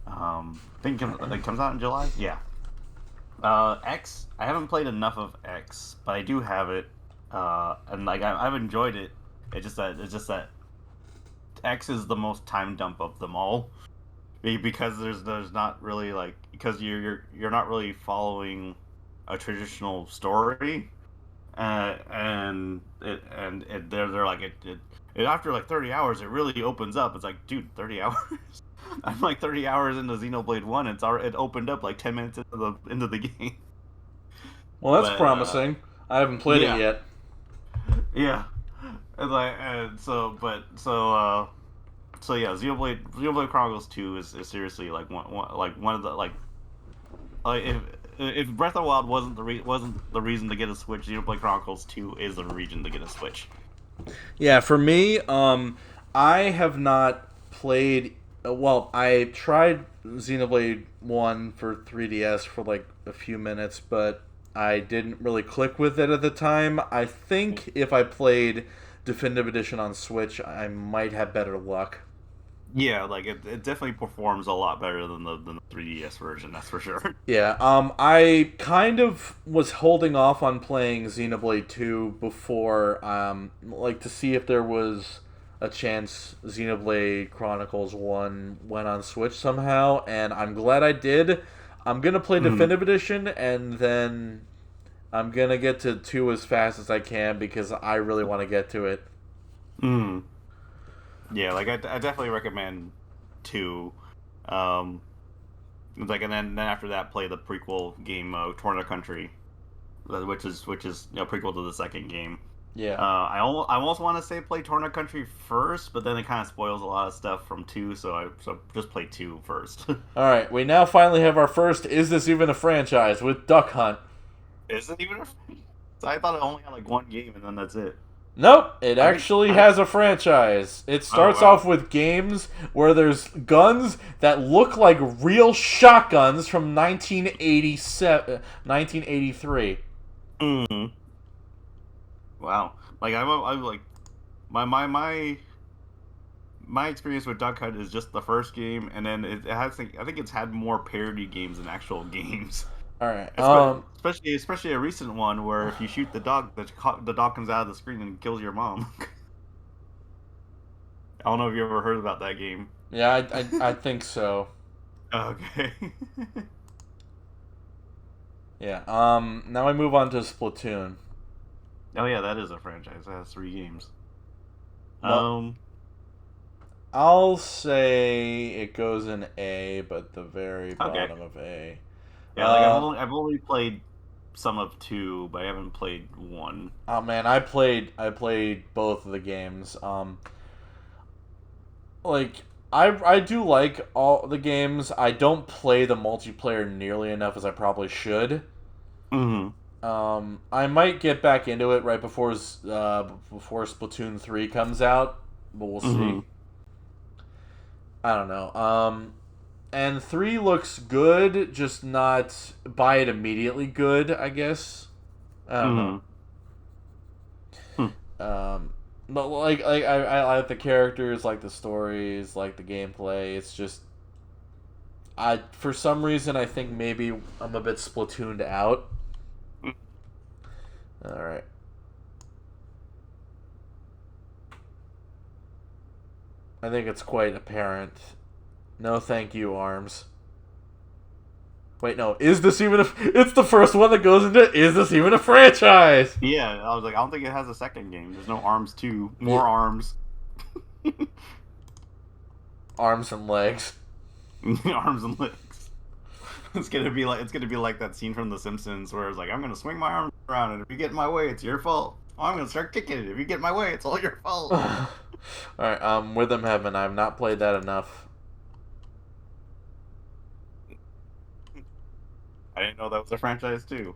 I think it comes out in July. Yeah. X. I haven't played enough of X, but I do have it, and like I've enjoyed it. It's just that X is the most time dump of them all because there's not really like because you're not really following a traditional story, they're like it after like 30 hours it really opens up. It's like, dude, 30 hours. I'm like 30 hours into Xenoblade 1. It opened up like 10 minutes into the game. Well, that's But promising. I haven't played it yeah, yet. yeah. And so yeah, Xenoblade Chronicles 2 is seriously like one of the like if Breath of the Wild wasn't the reason to get a Switch, Xenoblade Chronicles 2 is the reason to get a Switch. Yeah, for me, I have not played. Well, I tried Xenoblade 1 for 3DS for like a few minutes, but I didn't really click with it at the time. I think if I played Definitive Edition on Switch, I might have better luck. Yeah, like it definitely performs a lot better than the 3DS version, that's for sure. Yeah, I kind of was holding off on playing Xenoblade 2 before, like to see if there was a chance Xenoblade Chronicles 1 went on Switch somehow, and I'm glad I did. I'm gonna play Mhm. Definitive Edition, and then I'm gonna get to 2 as fast as I can because I really want to get to it. Mhm. Yeah, like I definitely recommend 2. Um, like and then after that, play the prequel game, Torna Country, which is prequel to the second game. Yeah. I almost want to say play Torna Country first, but then it kind of spoils a lot of stuff from 2, so just play 2 first. Alright, we now finally have our first Is This Even a Franchise with Duck Hunt. Is it even? I thought it only had like one game and then that's it. Nope, it I think actually I has a franchise. It Oh starts wow. off with games where there's guns that look like real shotguns from 1987, 1983. Mm. Wow. Like I'm like my my experience with Duck Hunt is just the first game, and then it has I think it's had more parody games than actual games. All right. Especially a recent one where if you shoot the dog, the dog comes out of the screen and kills your mom. I don't know if you ever heard about that game. Yeah, I think so. Okay. Yeah. Now I move on to Splatoon. Oh yeah, that is a franchise. That has 3 games. Well, Um. I'll say it goes in A, but the very Okay. bottom of A. Yeah, like Uh, I've only played some of 2, but I haven't played 1. oh man, I played both of the games. Like I do like all the games. I don't play the multiplayer nearly enough as I probably should. Mm-hmm. I might get back into it right before Splatoon 3 comes out, but we'll Mm-hmm. see. I don't know. And 3 looks good, just not buy it immediately good, I guess. I don't know. Mm-hmm. Hmm. But I like the characters, like the stories, like the gameplay. It's just I for some reason I think maybe I'm a bit Splatooned out. All right. I think it's quite apparent. No, thank you, Arms. Wait, no. Is this even a? It's the first one that goes into. Is this even a franchise? Yeah, I was like, I don't think it has a second game. There's no Arms 2. Yeah. More Arms. Arms and legs. Arms and legs. It's gonna be like that scene from The Simpsons where it's like, I'm gonna swing my arms around, and if you get in my way, it's your fault. Oh, I'm gonna start kicking it. If you get in my way, it's all your fault. Alright, Rhythm Heaven. I've not played that enough. I didn't know that was a franchise too.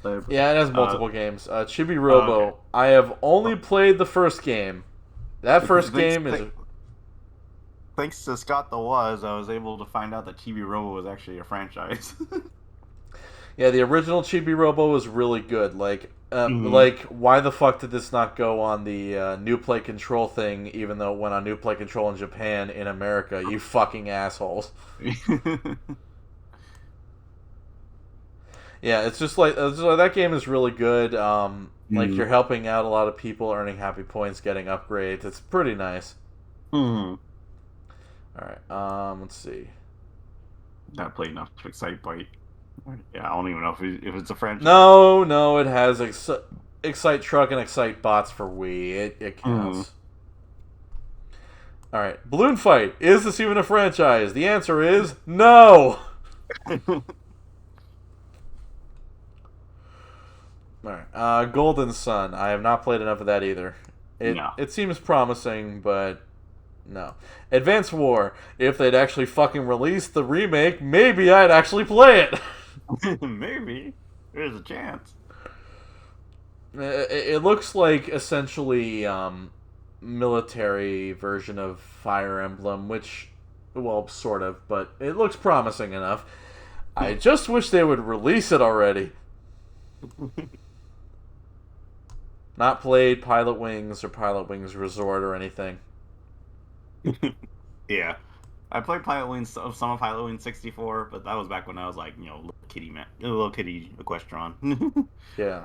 Yeah, it has multiple games. Chibi Robo. Okay. I have only played the first game. That first Thanks, game is. thanks to Scott the Was, I was able to find out that Chibi Robo was actually a franchise. Yeah, the original Chibi Robo was really good. Mhm. Like, why the fuck did this not go on the New Play Control thing, even though it went on New Play Control in Japan, in America? You fucking assholes. Yeah, it's just like that game is really good. Like, you're helping out a lot of people, earning happy points, getting upgrades. It's pretty nice. Mhm. Alright, let's see. Not played enough to excite Bite. Yeah, I don't even know if it's a franchise. No, it has Excite Truck and Excite Bots for Wii. It counts. Alright, Balloon Fight. Is this even a franchise? The answer is no! Alright, Golden Sun. I have not played enough of that either. It seems promising, but no. Advance War. If they'd actually fucking released the remake, maybe I'd actually play it. Maybe. There's a chance. It looks like essentially military version of Fire Emblem, which, well, sort of, but it looks promising enough. I just wish they would release it already. Not played Pilot Wings or Pilot Wings Resort or anything. Yeah. I played Pilot Wings, some of Pilot Wings 64, but that was back when I was like, little kitty Equestron. Yeah.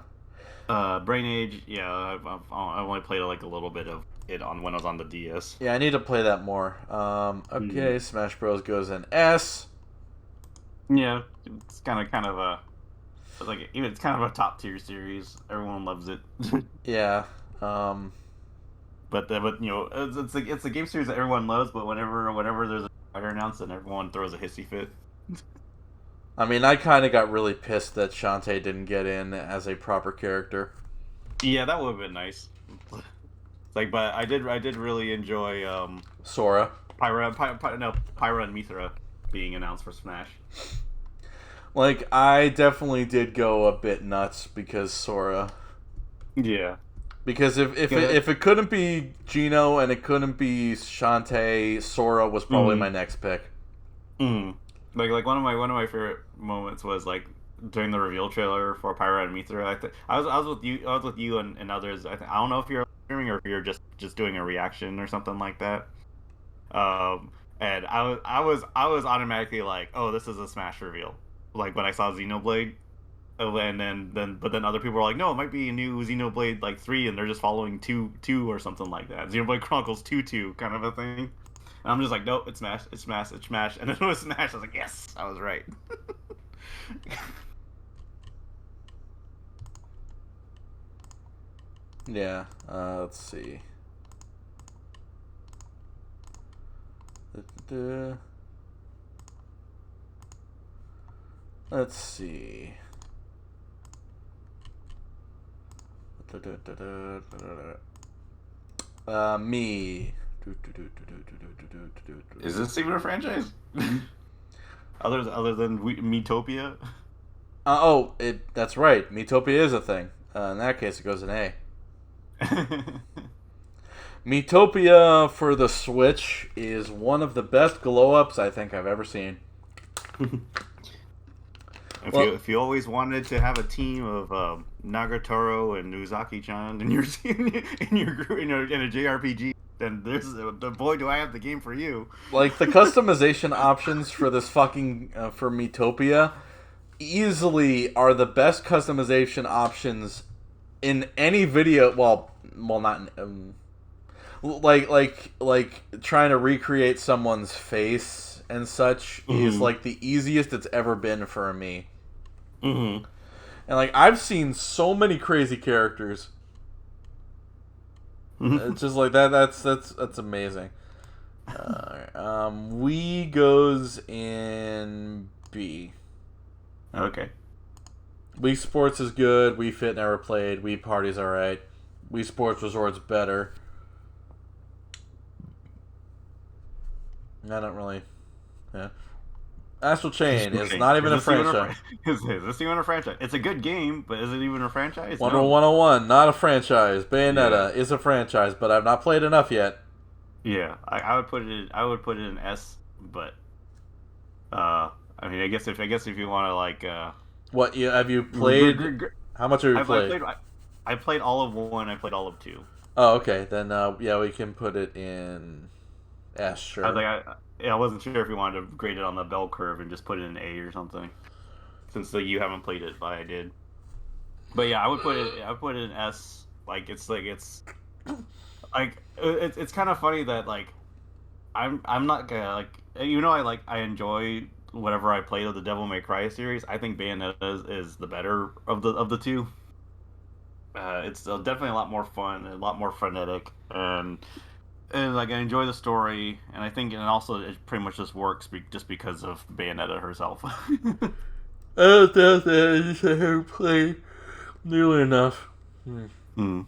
Brain Age, yeah, I only played like a little bit of it on when I was on the DS. Yeah, I need to play that more. Okay, Smash Bros goes in S. Yeah, it's kind of a, it's kind of a top tier series. Everyone loves it. Yeah. But it's a game series that everyone loves. But whenever there's a fighter announced, then everyone throws a hissy fit. I mean, I kind of got really pissed that Shantae didn't get in as a proper character. Yeah, that would have been nice. But I did really enjoy Sora. Pyra and Mithra being announced for Smash. Like, I definitely did go a bit nuts because Sora. Yeah. Because if it couldn't be Gino and it couldn't be Shantae, Sora was probably my next pick. Like one of my favorite moments was like during the reveal trailer for Pyra and Mithra. I was with you and others. I don't know if you're streaming or if you're just doing a reaction or something like that. And I was automatically like, oh, this is a Smash reveal. Like when I saw Xenoblade. And then other people were like, no, it might be a new Xenoblade like 3, and they're just following 2 or something like that. Xenoblade Chronicles 2 kind of a thing. And I'm just like, nope, it's Smash, it's Smash, it's Smash. And then it was Smash. I was like, yes, I was right. Yeah. Let's see. Let's see. Me. Is this even a franchise? other than Miitopia? That's right. Miitopia is a thing. In that case, it goes in A. Miitopia for the Switch is one of the best glow-ups I think I've ever seen. If you always wanted to have a team of Nagatoro and Uzaki-chan in your group in a JRPG, then boy do I have the game for you. Like the customization options for this fucking for Miitopia, easily are the best customization options in any video. Well, not like trying to recreate someone's face and such is Mm-hmm. like the easiest it's ever been for me. Mm-hmm. And like I've seen so many crazy characters. Mm-hmm. It's just like that. That's amazing. We goes in B. Okay. Wii Sports is good. Wii Fit never played. Wii Party's alright. Wii Sports Resort's better. I don't really. Yeah. Astral Chain is not Is even a this even a franchise. is this even a franchise? It's a good game, but is it even a franchise? Wonder No. 101, not a franchise. Yeah. Bayonetta is a franchise, but I've not played enough yet. Yeah. I would put it in, I would put it in S, but I mean I guess if you want to like What have you gr- played? gr- gr- How much have you I played? played I played all of one, I played all of two. Oh, okay. Then yeah, we can put it in S. I was Sure. like I wasn't sure if you wanted to grade it on the bell curve and just put it in A or something. Since you haven't played it, but I did. But yeah, I would put it in S. It's like it's kind of funny that like I'm not gonna like I enjoy whatever I played of the Devil May Cry series. I think Bayonetta is the better of the two. It's definitely a lot more fun, a lot more frenetic, and like I enjoy the story, and I think and also it pretty much just works just because of Bayonetta herself. I don't doubt that. I just haven't played nearly enough. Hmm.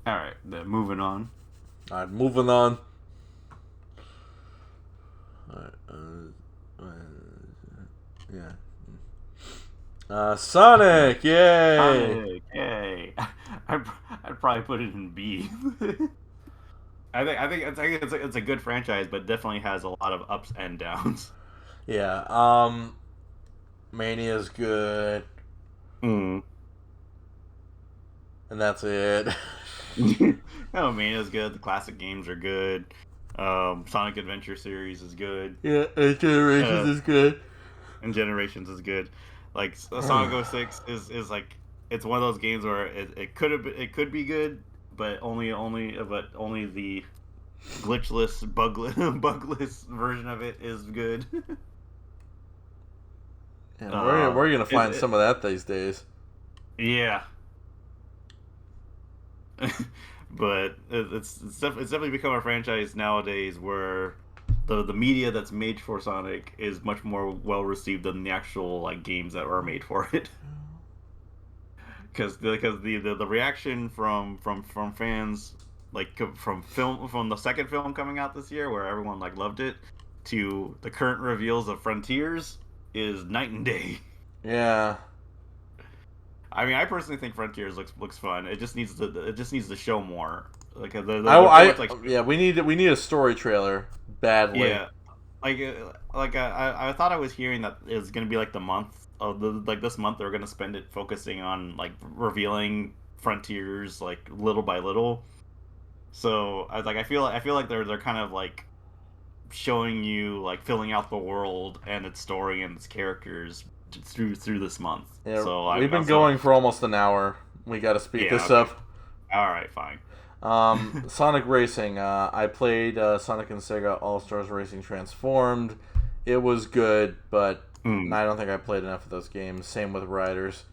All right, then moving on. Alright, moving on. Yeah. Sonic, yay! Sonic, yay! I'd probably put it in B. It's a good franchise, but definitely has a lot of ups and downs. Yeah. Mania's good, Mm. and that's it. Oh man, it's good. The classic games are good. Sonic Adventure series is good. Yeah, Generations Uh, is good. and Generations is good. Like Sonic 06 is like it's one of those games where it could be good, but only the glitchless bugless version of it is good. Yeah, we're gonna Is find it? some of that these days. Yeah, but it's definitely become a franchise nowadays where the media that's made for Sonic is much more well received than the actual like games that are made for it. Because the reaction from fans from the second film coming out this year where everyone like loved it to the current reveals of Frontiers is night and day. Yeah. I mean, I personally think Frontiers looks fun. It just needs to show more. Like they're pretty I, much like yeah, we need a story trailer badly. yeah, I thought I was hearing that it's gonna be like the month of the like this month they're gonna spend it focusing on like revealing Frontiers like little by little. So I was like I feel like they're kind of like showing you like filling out the world and its story and its characters through this month. Yeah, So we've been so going for almost an hour. We got to speed yeah, this okay, up. all right, fine. Sonic Racing. I played Sonic and Sega All Stars Racing Transformed. It was good, but Mm, I don't think I played enough of those games. Same with Riders.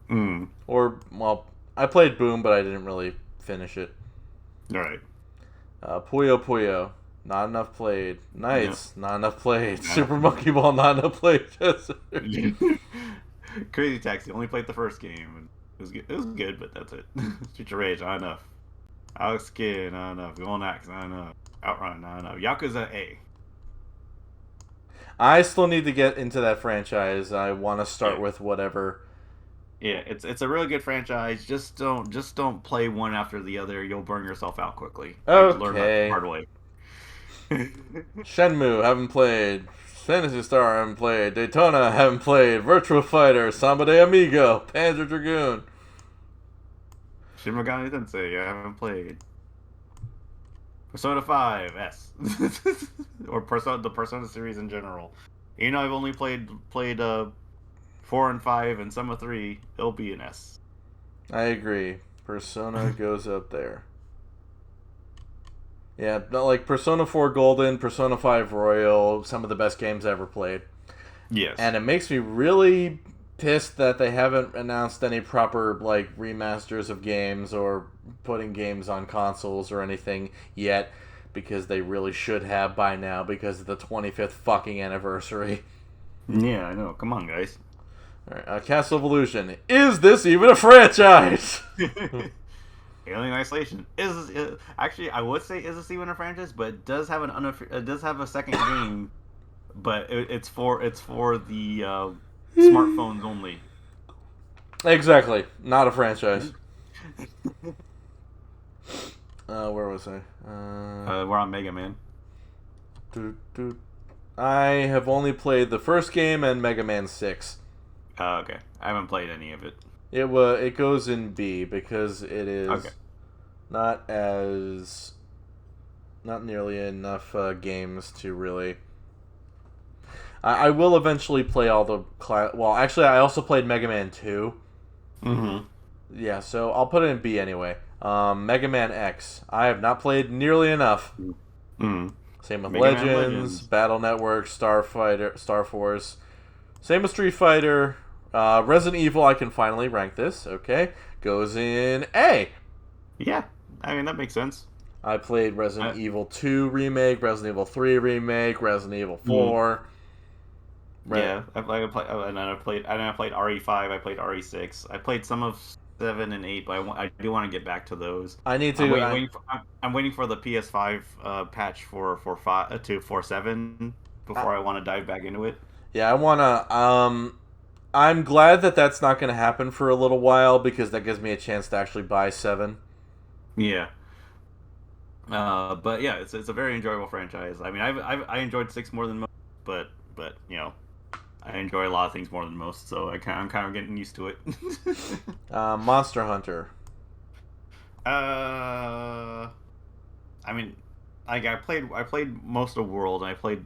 mm, Or, well, I played Boom, but I didn't really finish it. all right. Puyo Puyo. Not enough played. Yeah. Nights. Not enough played. Yeah. Super Monkey Ball. Not enough played. Crazy Taxi only played the first game. And it was good, but that's it. Streets of Rage, not enough. Alex Kidd, not enough. Golden Axe, not enough. Outrun, not enough. Yakuza A. I still need to get into that franchise. I want to start Yeah, with whatever. yeah. It's a really good franchise. Just don't play one after the other. You'll burn yourself out quickly. I learned that the Okay. hard way. Shenmue, haven't played. Fantasy Star, haven't played. Daytona, haven't played. Virtua Fighter, Samba de Amigo, Panzer Dragoon. Shin Megami Tensei, I haven't played. Persona 5 S, or the Persona series in general. I've only played 4 and 5 and some of 3. It'll be an S. I agree. Persona goes up there. Yeah, like Persona 4 Golden, Persona 5 Royal, some of the best games I ever played. Yes. And it makes me really pissed that they haven't announced any proper like remasters of games or putting games on consoles or anything yet, because they really should have by now because of the 25th fucking anniversary. Yeah, I know. Come on, guys. All right, Castle Evolution. Is this even a franchise? Alien Isolation is actually, I would say, is a even a franchise, but it does have it does have a second game, but it's for the smartphones only. Exactly. Not a franchise. Where was I? We're on Mega Man. I have only played the first game and Mega Man 6. Okay, I haven't played any of it. It goes in B because it is Okay. not nearly enough games to really. I will eventually play all the well, actually, I also played Mega Man 2. Mm-hmm. Yeah, so I'll put it in B anyway. Mega Man X. I have not played nearly enough. Mm-hmm. Same with Mega Man Legends, Battle Network, Star Force. Same with Street Fighter. Resident Evil, I can finally rank this. Okay. Goes in A. Yeah, I mean that makes sense. I played Resident Evil 2 Remake, Resident Evil 3 Remake, Resident Evil 4. Yeah, I played, and then I played RE5. I played RE6. I played some of 7 and 8, but I do want to get back to those. I need to. I'm waiting for the PS5 patch for 5 to 4.7 before I want to dive back into it. Yeah, I wanna. I'm glad that that's not going to happen for a little while because that gives me a chance to actually buy 7. Yeah. But yeah, it's a very enjoyable franchise. I mean, I enjoyed 6 more than most, but I enjoy a lot of things more than most, so I'm kind of getting used to it. Monster Hunter. I mean, like I played most of World, and I played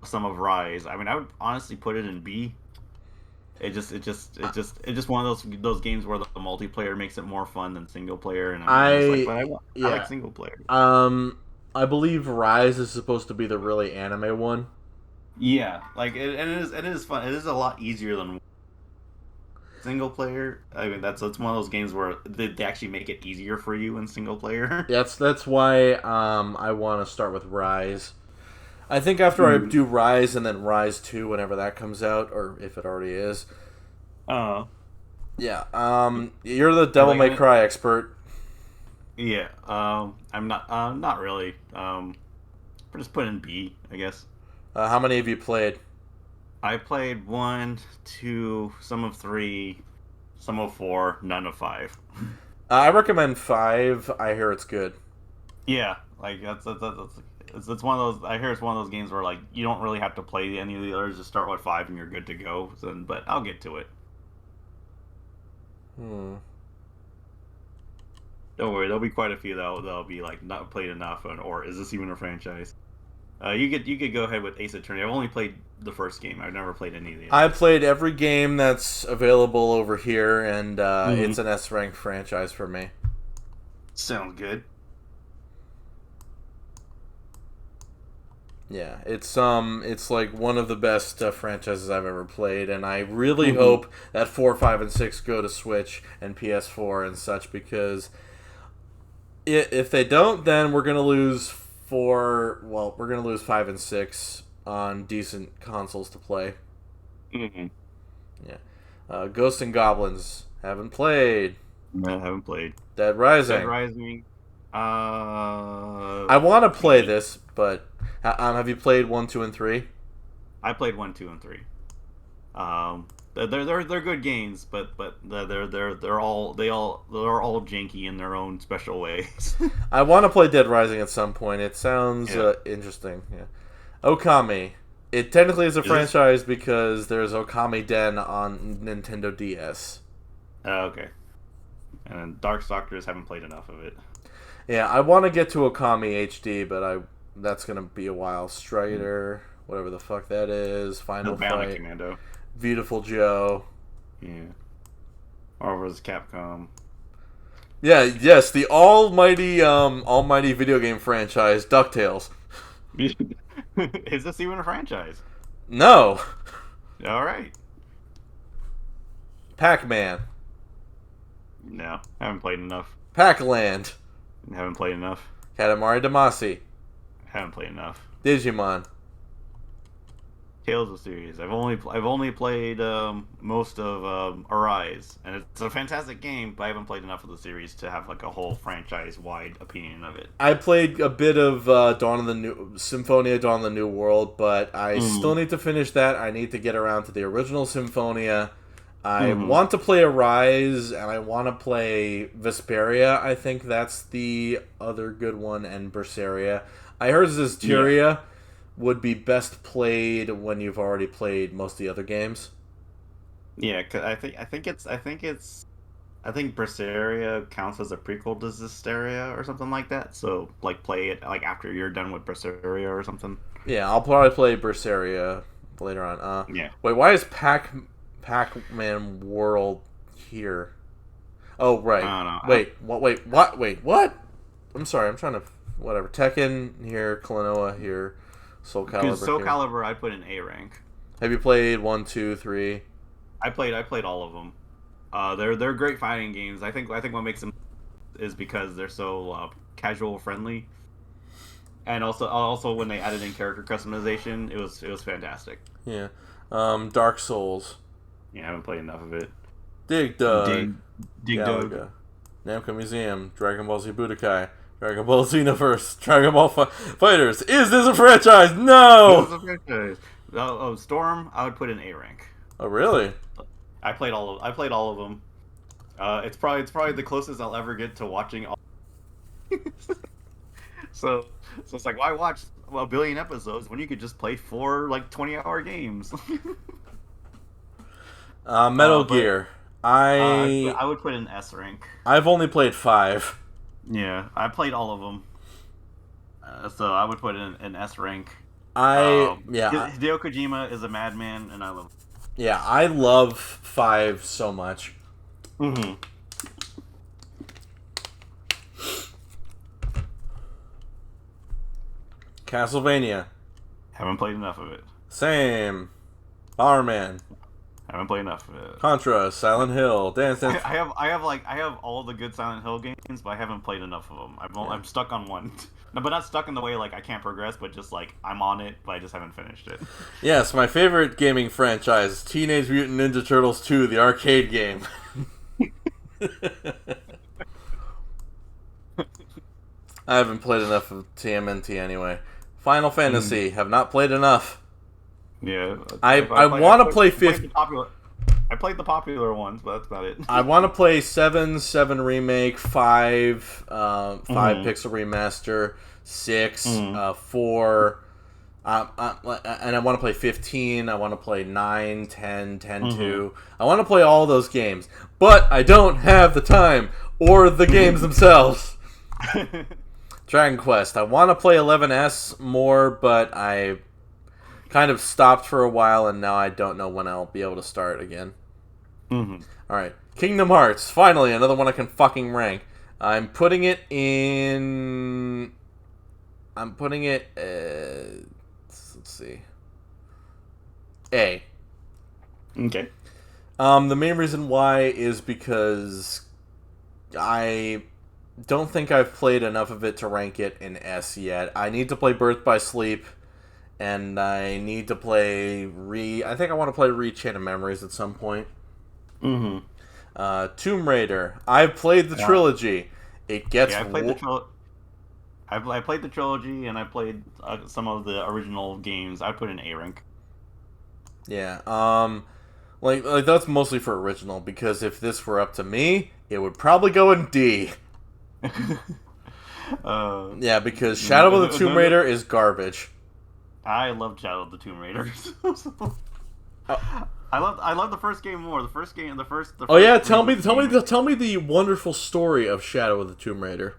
some of Rise. I mean, I would honestly put it in B. It's just one of those games where the multiplayer makes it more fun than single player, and I'm just like, but I like single player. I believe Rise is supposed to be the really anime one. Yeah, like and it is fun. It is a lot easier than single player. I mean, it's one of those games where they actually make it easier for you in single player. That's why I want to start with Rise. I think after I do Rise and then Rise 2 whenever that comes out, or if it already is. Yeah. You're the Devil May Cry expert. Yeah. I'm not really. Just put in B, I guess. How many have you played? I played 1, 2, some of 3, some of 4, none of 5. I recommend 5. I hear it's good. Yeah, like that's it's one of those. I hear it's one of those games where like you don't really have to play any of the others. Just start with 5 and you're good to go. But I'll get to it. Don't worry, there'll be quite a few that'll be like not played enough, or is this even a franchise? You could go ahead with Ace Attorney. I've only played the first game. I've never played any of the others. I played every game that's available over here, and it's an S-rank franchise for me. Sounds good. Yeah, it's like one of the best franchises I've ever played, and I really hope that 4, 5, and 6 go to Switch and PS4 and such, because if they don't, then we're gonna lose 5 and 6 on decent consoles to play. Yeah. Ghosts and Goblins, haven't played. No, I haven't played. Dead Rising. I want to play this, but have you played 1, 2, and 3? I played 1, 2, and 3. They're good games, but they're all janky in their own special ways. I want to play Dead Rising at some point. It sounds interesting. Yeah. Okami. It technically is a franchise because there's Okami Den on Nintendo DS. Okay. And Darkstalkers haven't played enough of it. Yeah, I want to get to Okami HD, but that's gonna be a while. Strider. whatever the fuck that is. The Final Bounty Fight. Commando. Beautiful Joe. Yeah. Marvel vs. Capcom. Yeah, yes, the almighty video game franchise, DuckTales. Is this even a franchise? No. All right. Pac-Man. No, haven't played enough. Pac-Land. Haven't played enough. Katamari Damacy. Haven't played enough. Digimon. Tales of Series. I've only played most of Arise, and it's a fantastic game, but I haven't played enough of the series to have like a whole franchise-wide opinion of it. I played a bit of Symphonia Dawn of the New World, but I still need to finish that. I need to get around to the original Symphonia. I want to play Arise, and I want to play Vesperia. I think that's the other good one, and Berseria. I heard Zestiria would be best played when you've already played most of the other games. Yeah, cause I think Berseria counts as a prequel to Zestiria or something like that. So like play it like after you're done with Berseria or something. Yeah, I'll probably play Berseria later on. Yeah. Wait, why is Pac-Man World here? Oh, right. I don't know. Wait, what? Wait, what? I'm sorry, I'm trying to... Whatever. Tekken here, Klonoa here, Soul Calibur Because Soul here. Calibur I put in A rank. Have you played 1, 2, 3? I played all of them. They're great fighting games. I think what makes them is because they're so casual friendly, and also when they added in character customization, it was fantastic. Yeah. Dark Souls. Yeah, I haven't played enough of it. Dig Dug. Dig Dug. Namco Museum. Dragon Ball Z Budokai. Dragon Ball Xenoverse. Dragon Ball Fighters. Is this a franchise? No! This is a franchise. Storm, I would put in A rank. Oh, really? I played all of them. It's probably the closest I'll ever get to watching all. So it's like, why watch a billion episodes when you could just play 4 like 20-hour games? Metal Gear. I would put in S rank. I've only played 5. Yeah, I played all of them. So I would put in an S rank. Hideo Kojima is a madman, and I love him. Yeah, I love 5 so much. Mm-hmm. Castlevania. Haven't played enough of it. Same. Bomberman. Haven't played enough of it. Contra, Silent Hill, Dance Dance. I have all the good Silent Hill games, but I haven't played enough of them. I'm stuck on one. No, but not stuck in the way like I can't progress, but just like I'm on it, but I just haven't finished it. Yes, my favorite gaming franchise is Teenage Mutant Ninja Turtles 2, the arcade game. I haven't played enough of TMNT anyway. Final Fantasy, have not played enough. Yeah, I want to play 50. I played the popular ones, but that's about it. I want to play 7 Remake, 5 Pixel Remaster, 6 4, and I want to play 15. I want to play 9, 10, 2. I want to play all those games, but I don't have the time or the games themselves. Dragon Quest. I want to play 11S more, but I kind of stopped for a while, and now I don't know when I'll be able to start again. Alright. Kingdom Hearts. Finally, another one I can fucking rank. I'm putting it in... let's see. A. Okay. The main reason why is because I don't think I've played enough of it to rank it in S yet. I need to play Birth by Sleep, and I need to play I think I want to play Chain of Memories at some point. Tomb Raider. I've played the trilogy. It gets... Yeah, I played the trilogy, and I played some of the original games. I put in A rank. Yeah, like that's mostly for original, because if this were up to me, it would probably go in D. Yeah, because Shadow of the Tomb Raider is garbage. I love Shadow of the Tomb Raider. I love the first game more. Oh yeah, tell me the wonderful story of Shadow of the Tomb Raider.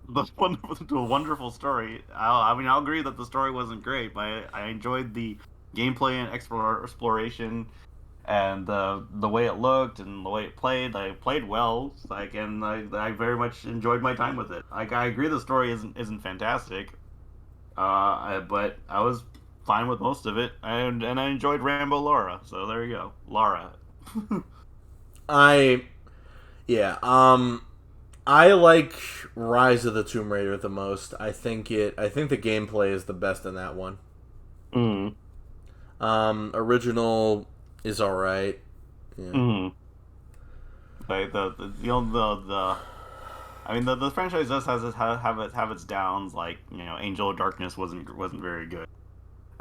the wonderful story. I mean, I'll agree that the story wasn't great, but I enjoyed the gameplay and exploration and the way it looked and the way it played. I played well, like, and I very much enjoyed my time with it. Like, I agree the story isn't fantastic, but I was fine with most of it, and I enjoyed Rambo Laura. So there you go, Laura. I yeah. I like Rise of the Tomb Raider the most. I think the gameplay is the best in that one. Mm. Original is all right. Yeah. Mm. Like the I mean the franchise does have its downs. Like, Angel of Darkness wasn't very good.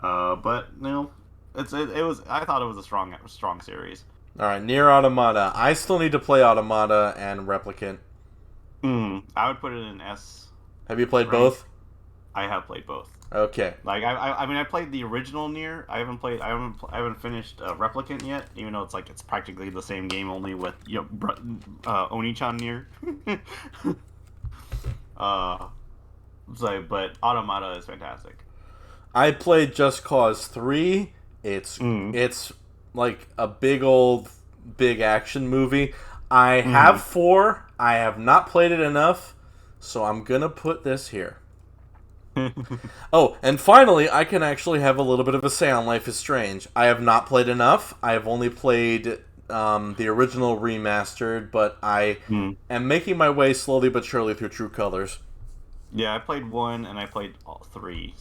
But it was, I thought it was a strong series. All right, Near Automata. I still need to play Automata and Replicant. I would put it in S Have you played rank. both? I have played both. Okay. Like, I mean, I played the original Nier. I haven't finished Replicant yet, even though it's practically the same game, only with Oni-chan Nier. uh, but Automata is fantastic. I played Just Cause 3. It's Mm. it's like a big action movie. I have Mm. 4. I have not played it enough, so I'm going to put this here. Oh, and finally, I can actually have a little bit of a say on Life is Strange. I have not played enough. I have only played the original remastered, but I Mm. am making my way slowly but surely through True Colors. Yeah, I played 1 and I played all 3.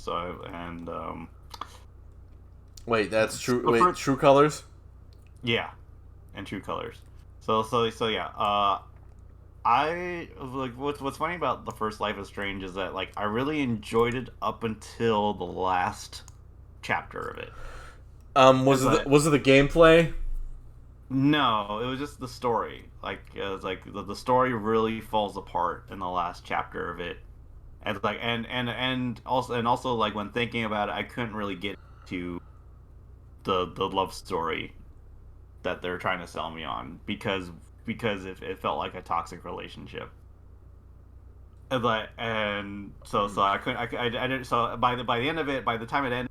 Wait, that's true. The Wait, first, True Colors? yeah, and True Colors. So yeah. I like what's funny about the first Life is Strange is that, like, I really enjoyed it up until the last chapter of it. It's like, Was it the gameplay? no, it was just the story. Like, it was like the story really falls apart in the last chapter of it, and like and also like, when thinking about it, I couldn't really get to the love story that they're trying to sell me on, because it felt like a toxic relationship. And so I couldn't I didn't, so by the end of it, by the time it ended,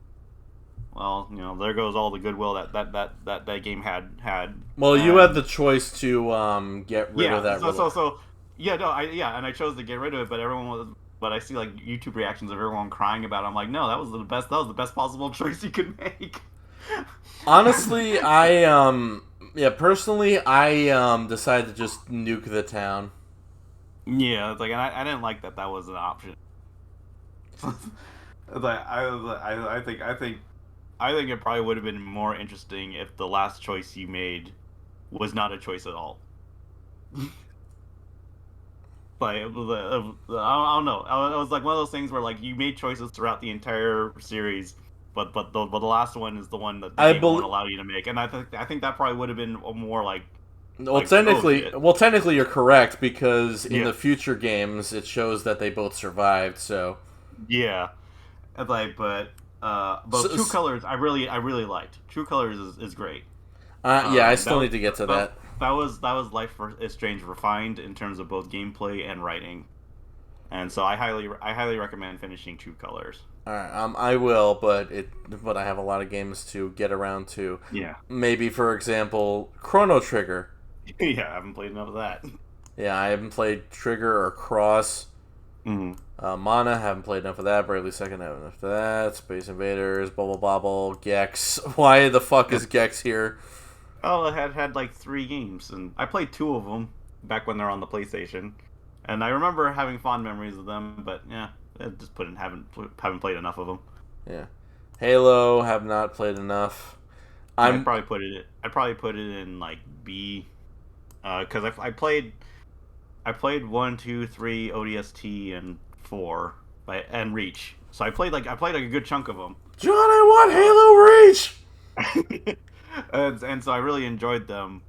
well, there goes all the goodwill that game had. Well, you had And the choice to get rid of yeah, that yeah, no, and I chose to get rid of it, but everyone was, but I see, like, YouTube reactions of everyone crying about it. I'm like, no, that was the best possible choice you could make. Honestly, yeah, personally, I decided to just nuke the town. Yeah, it's like, and I didn't like that was an option. It's like, I think it probably would have been more interesting if the last choice you made was not a choice at all. Like, I don't know. It was like one of those things where, like, you made choices throughout the entire series, but the last one is the one that the I game won't believe. allow you to make, and I think that probably would have been a more Well, oh shit, technically, you're correct because in yeah, the future games, it shows that they both survived. So, yeah. It's like, but so, True Colors, I really liked. True Colors is great. yeah, I That still was need to get to that, that. that was is Strange refined in terms of both gameplay and writing, and so I highly recommend finishing True Colors. All right, I will, but I have a lot of games to get around to. Yeah, Maybe, for example, Chrono Trigger. yeah, I haven't played enough of that. Yeah, I haven't played Trigger or Cross. Mm. Mana, haven't played enough of that. Bravely Second, haven't enough of that. Space Invaders, Bubble Bobble, Gex. Why the fuck is Gex here? Oh, it had like 3 games, and I played 2 of them back when they're on the PlayStation, and I remember having fond memories of them. But yeah, I just haven't played enough of them. Yeah, Halo, have not played enough. Yeah, I'm I'd probably put it in, like, B, because I played 1, 2, 3, ODST, and 4, and Reach. So I played like a good chunk of them. John. I want Uh, Halo Reach. and so I really enjoyed them.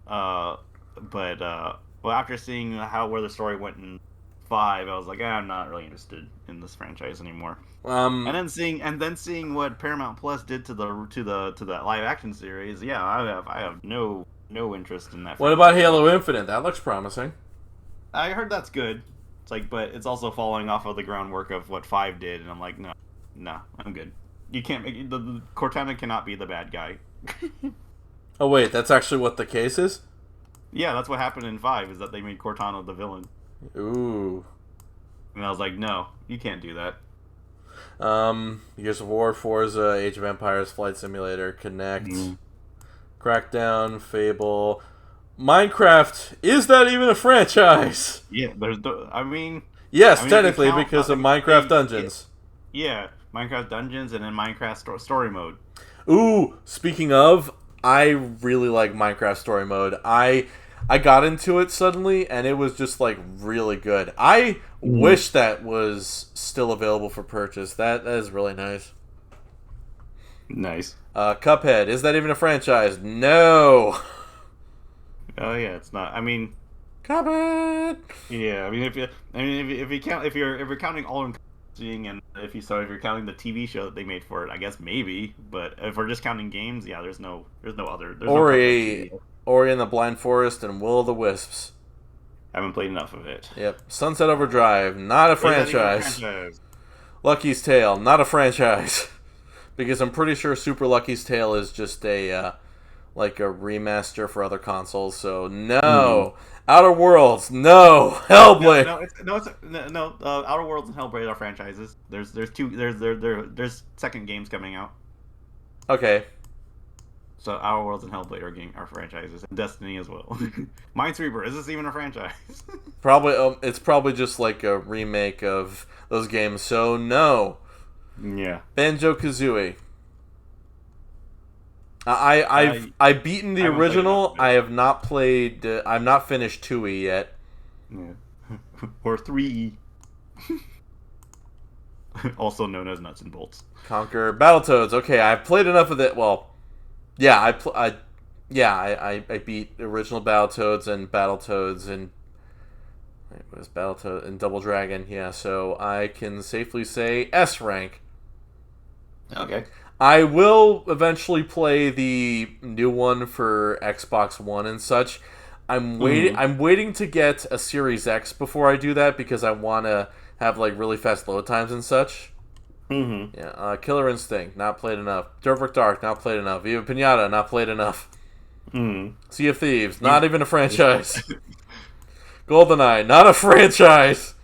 Uh, but well, after seeing where the story went in 5, I was like, I'm not really interested in this franchise anymore. Um, And then seeing what Paramount Plus did to the live action series, yeah, I have no interest in that what about franchise Halo anymore. Infinite? That looks promising. I heard that's good. It's like, but it's also following off of the groundwork of what 5 did, and I'm like, no, no, I'm good. You can't make the Cortana cannot be the bad guy. Oh wait, that's actually what the case is. Yeah, that's what happened in 5 is that they made Cortana the villain, Ooh. and I was like, no, you can't do that. Gears of War, Forza, Age of Empires, Flight Simulator, Connect, Crackdown, Fable, Minecraft. Is that even a franchise? Yeah, there's the. Yes, If you technically, count, because of Minecraft Dungeons. yeah, Minecraft Dungeons and then Minecraft Story Mode. Ooh, speaking of, I really like Minecraft Story Mode. I got into it suddenly, and it was just like really good. I wish that was still available for purchase. That is really nice. Nice. Cuphead, is that even a franchise? No. Oh yeah, it's not. Cuphead. Yeah, if you count if you're counting all encompassing and if you're counting the TV show that they made for it, I guess maybe. But if we're just counting games, yeah, there's no other. There's no Ori, Ori and the Blind Forest, and Will o' the Wisps. Haven't played enough of it. Yep. Sunset Overdrive, not a franchise. Lucky's Tale, not a franchise. Because I'm pretty sure Super Lucky's Tale is just a like a remaster for other consoles. So no, Outer Worlds, no, Hellblade. Outer Worlds and Hellblade are franchises. There's second games coming out. Okay. So Outer Worlds and Hellblade are franchises, and Destiny as well. Minesweeper, is this even a franchise? Probably, it's probably just like a remake of those games. So no. Yeah. Banjo-Kazooie. I've beaten the original. I have not played. I've not finished 2E yet. Yeah. Or 3E. Also known as Nuts and Bolts. Conquer Battletoads. Okay, I've played enough of it. Well, yeah, I beat the original Battletoads and Battletoads and what is Battletoad and Double Dragon. Yeah, so I can safely say S rank. Okay. I will eventually play the new one for Xbox One and such. I'm waiting to get a Series X before I do that because I want to have like really fast load times and such. Yeah. Killer Instinct, not played enough. Dervik Dark, not played enough. Viva Pinata, not played enough. Sea of Thieves, not even a franchise. GoldenEye, not a franchise.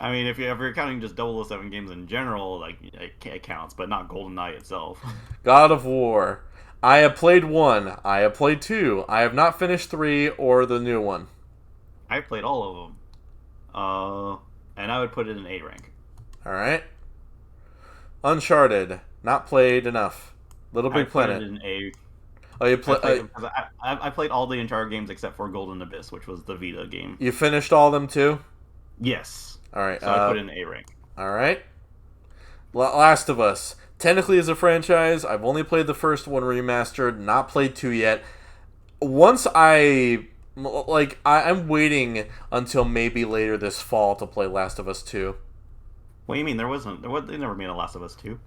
If you're counting just 007 games in general, like it counts, but not GoldenEye itself. God of War. I have played 1. I have played 2. I have not finished 3 or the new one. I've played all of them. And I would put it in A rank. All right. Uncharted, not played enough. Little Big Planet. Put it in A. Oh, you play? I played all the Uncharted games except for Golden Abyss, which was the Vita game. You finished all of them too? Yes. All right. So I put it in A rank. All right. Last of Us. Technically is a franchise. I've only played the first one remastered, not played 2 yet. Once I'm waiting until maybe later this fall to play Last of Us 2. What do you mean? They never made a Last of Us 2.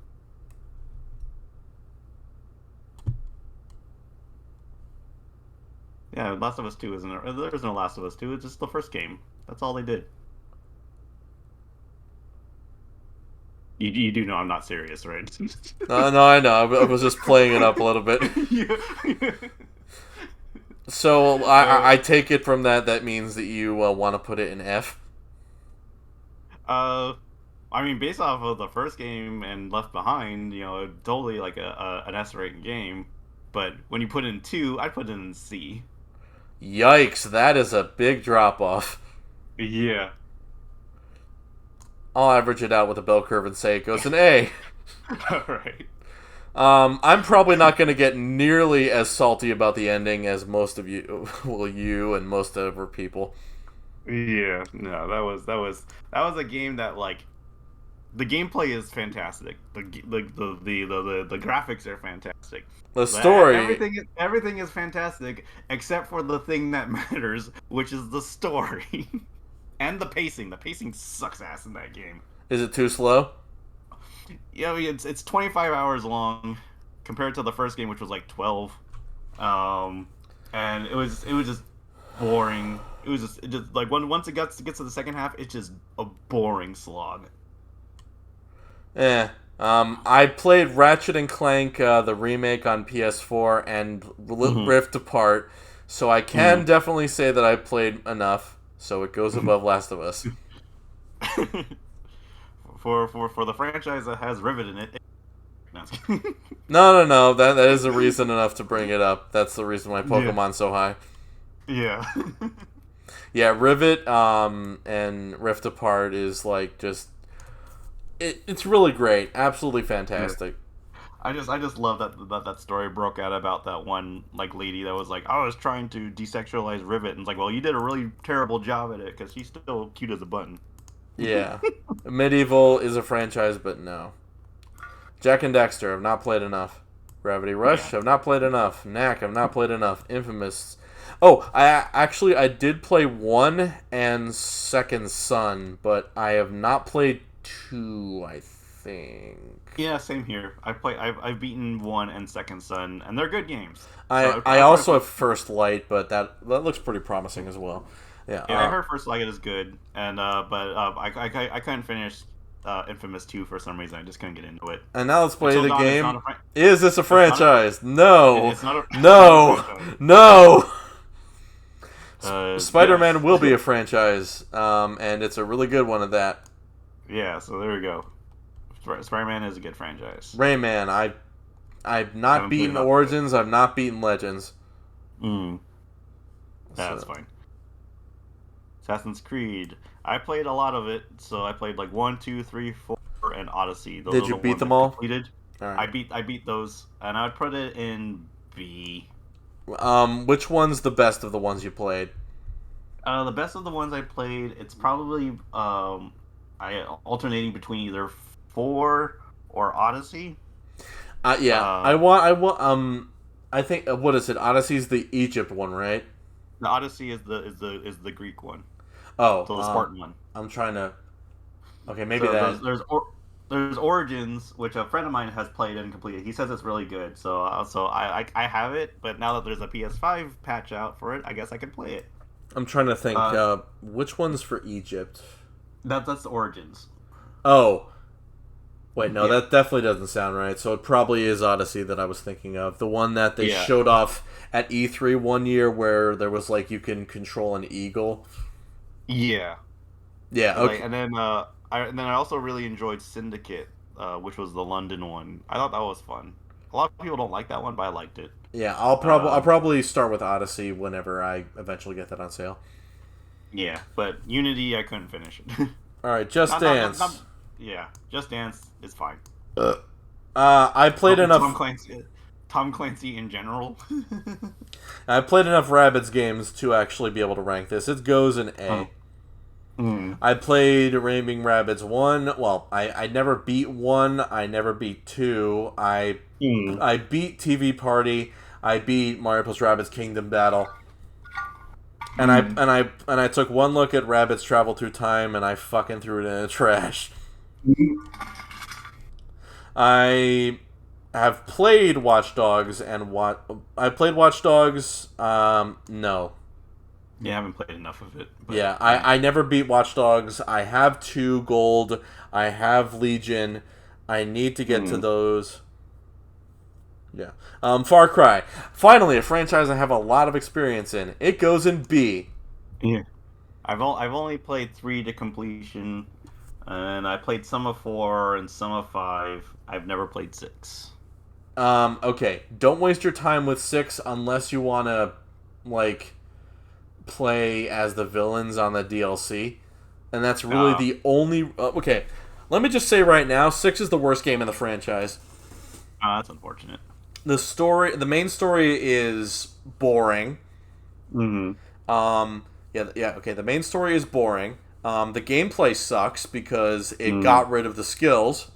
Yeah, Last of Us 2 there's no Last of Us 2, it's just the first game. That's all they did. You do know I'm not serious, right? No, I know. I was just playing it up a little bit. So I take it from that means that you want to put it in F. Based off of the first game and Left Behind, totally like an S rating game. But when you put in 2, I'd put it in C. Yikes! That is a big drop off. Yeah. I'll average it out with a bell curve and say it goes in A. Alright. I'm probably not going to get nearly as salty about the ending as most of you, and most other people. Yeah, no, that was a game that like the gameplay is fantastic. The graphics are fantastic. The story, everything is fantastic except for the thing that matters, which is the story. And the pacing. The pacing sucks ass in that game. Is it too slow? Yeah, it's 25 hours long compared to the first game, which was like 12. And it was just boring. it just like once it gets to the second half, it's just a boring slog. Eh. I played Ratchet and Clank, the remake on PS4, and Hmm. Rift Apart, so I can Hmm. definitely say that I played enough. So it goes above Last of Us. For the franchise that has Rivet in it. No. No, no, no. That is a reason enough to bring it up. That's the reason why Yeah. Pokemon's so high. Yeah. Yeah, Rivet and Rift Apart is like just it's really great. Absolutely Yeah. fantastic. I just love that story broke out about that one like lady that was like, I was trying to desexualize Rivet, and it's like, well, you did a really terrible job at it because she's still cute as a button. Yeah. Medieval is a franchise, but no. Jack and Dexter have not played enough. Gravity Rush Yeah. have not played enough. Knack have not played enough. Infamous. Oh, I did play 1 and Second Son, but I have not played 2, I think. Yeah, same here. I've beaten one and Second Son, and they're good games. So I I'd probably also play. have First Light, but that looks pretty promising as well. Yeah. Yeah, I heard First Light is good, and I couldn't finish Infamous 2 for some reason. I just couldn't get into it. And now let's play Until the Dawn is not game. a Is this a it's not a franchise? No. it's not a it's not a No. franchise. No. Spider-Man Yes. will be a franchise, and it's a really good one at that. Yeah, so there we go. Spider-Man is a good franchise. Rayman, I've not Haven't played beaten enough of it. Origins. I've not beaten Legends. Mm, that's So, fine. Assassin's Creed. I played a lot of it, so I played like 1, 2, 3, 4, and Odyssey. Those did are you the beat ones them I've all? completed. All I right. beat those, and I'd put it in B. Which one's the best of the ones you played? The best of the ones I played, it's probably I alternating between either 4 or Odyssey. Yeah, Uh, I want. I think what is it? Odyssey's the Egypt one, right? the Odyssey is the Greek one, Oh, so the Spartan one. I'm trying to. Okay, maybe So that. there's Origins, which a friend of mine has played and completed. He says it's really good. So I have it, but now that there's a PS5 patch out for it, I guess I can play it. I'm trying to think. Uh, Which one's for Egypt? that's the Origins. Oh, wait, no, Yeah, that definitely doesn't sound right. So it probably is Odyssey that I was thinking of. The one that they yeah, showed off at E3 one year where there was like you can control an eagle. yeah. Yeah, Like, okay. and then I also really enjoyed Syndicate, which was the London one. I thought that was fun. A lot of people don't like that one, but I liked it. Yeah, I'll Um, probably start with Odyssey whenever I eventually get that on sale. yeah, but Unity I couldn't finish it. All right, Just Not, Dance. yeah, Just Dance is fine. I played Tom enough. Clancy, Tom Clancy in general. I played enough Rabbids games to actually be able to rank this. It goes in Oh. A. Mm. I played Raving Rabbids 1. Well, I never beat 1. I never beat 2. Mm. I beat TV Party. I beat Mario Plus Rabbids Kingdom Battle. Mm. And I took one look at Rabbids Travel Through Time and I fucking threw it in the trash. I have played Watch Dogs and I played Watch Dogs. No. Yeah, I haven't played enough of it, but Yeah, yeah. I never beat Watch Dogs. I have 2 gold. I have Legion. I need to get to Mm. those. Yeah. Far Cry. Finally, a franchise I have a lot of experience in. It goes in B. Yeah. I've only played 3 to completion, and I played some of 4 and some of 5. I've never played 6. Okay. Don't waste your time with 6 unless you want to, like, play as the villains on the DLC. And that's really Ah, the only. Okay. Let me just say right now 6 is the worst game in the franchise. that's unfortunate. The main story is boring. Mm-hmm. Yeah, okay. The main story is boring. The gameplay sucks because it Mm. got rid of the skills.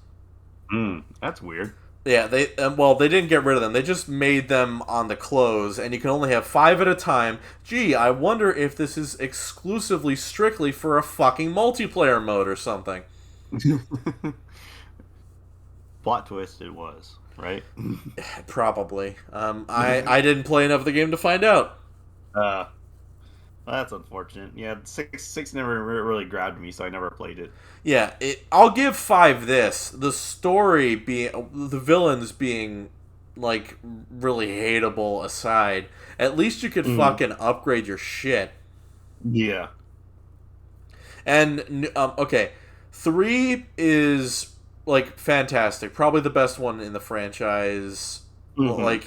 That's weird. Yeah, they didn't get rid of them. They just made them on the close, and you can only have 5 at a time. Gee, I wonder if this is exclusively, strictly for a fucking multiplayer mode or something. Plot twist it was, right? Probably. I didn't play enough of the game to find out. uh, That's unfortunate. Yeah, six never really grabbed me, so I never played it. Yeah, I'll give 5 this. The story being the villains being like really hateable aside, at least you could Mm. fucking upgrade your shit. Yeah. And okay, 3 is like fantastic. Probably the best one in the franchise. Mm-hmm.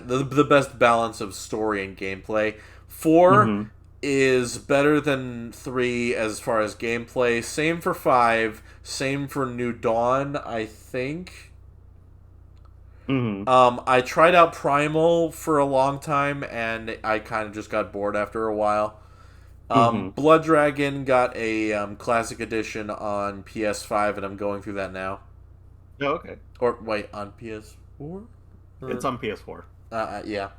The best balance of story and gameplay. 4 Mm-hmm. is better than 3 as far as gameplay. Same for 5. Same for New Dawn, I think. Mm-hmm. I tried out Primal for a long time, and I kind of just got bored after a while. Mm-hmm. Blood Dragon got a classic edition on PS5, and I'm going through that now. Oh, okay. Or wait, on PS4? It's Or on PS4. yeah.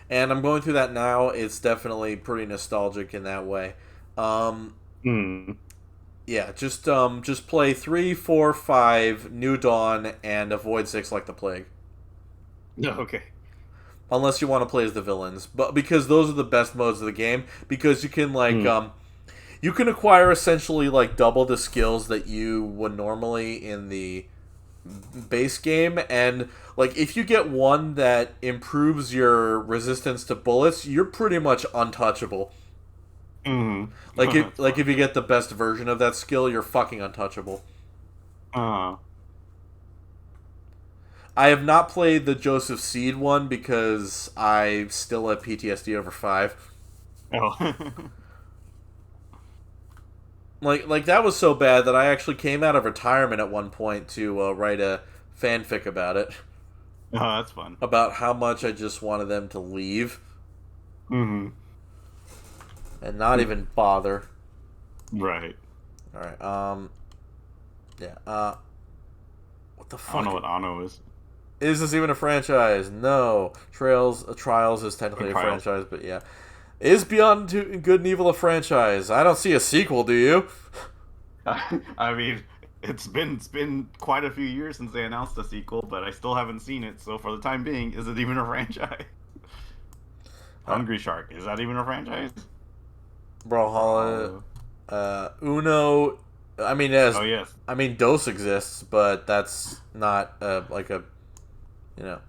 And I'm going through that now. It's definitely pretty nostalgic in that way. Um, Mm. yeah, just play 3, 4, 5, New Dawn, and avoid 6 like the plague. Okay. Unless you want to play as the villains, but because those are the best modes of the game, because you can Mm. you can acquire essentially like double the skills that you would normally in the base game, and like if you get one that improves your resistance to bullets, you're pretty much untouchable. Mm-hmm. That's Like fun. if you get the best version of that skill, you're fucking untouchable. Uh. I have not played the Joseph Seed one because I still have PTSD over 5. Oh. Like that was so bad that I actually came out of retirement at one point to write a fanfic about it, Oh, that's fun. about how much I just wanted them to leave Mm-hmm. and not even bother. Right. All right. Yeah. What the I don't know fuck? what Anno is. Is this even a franchise? No. Trials is Or technically a Trials. franchise, but yeah. Is Beyond Good and Evil a franchise? I don't see a sequel. Do you? I mean, it's been quite a few years since they announced a sequel, but I still haven't seen it. So for the time being, is it even a franchise? All right. Hungry Shark, is that even a franchise? Brawlhalla, Brawlhalla. Uno. I mean, as Oh yes. I mean, Dos exists, but that's not like a you know.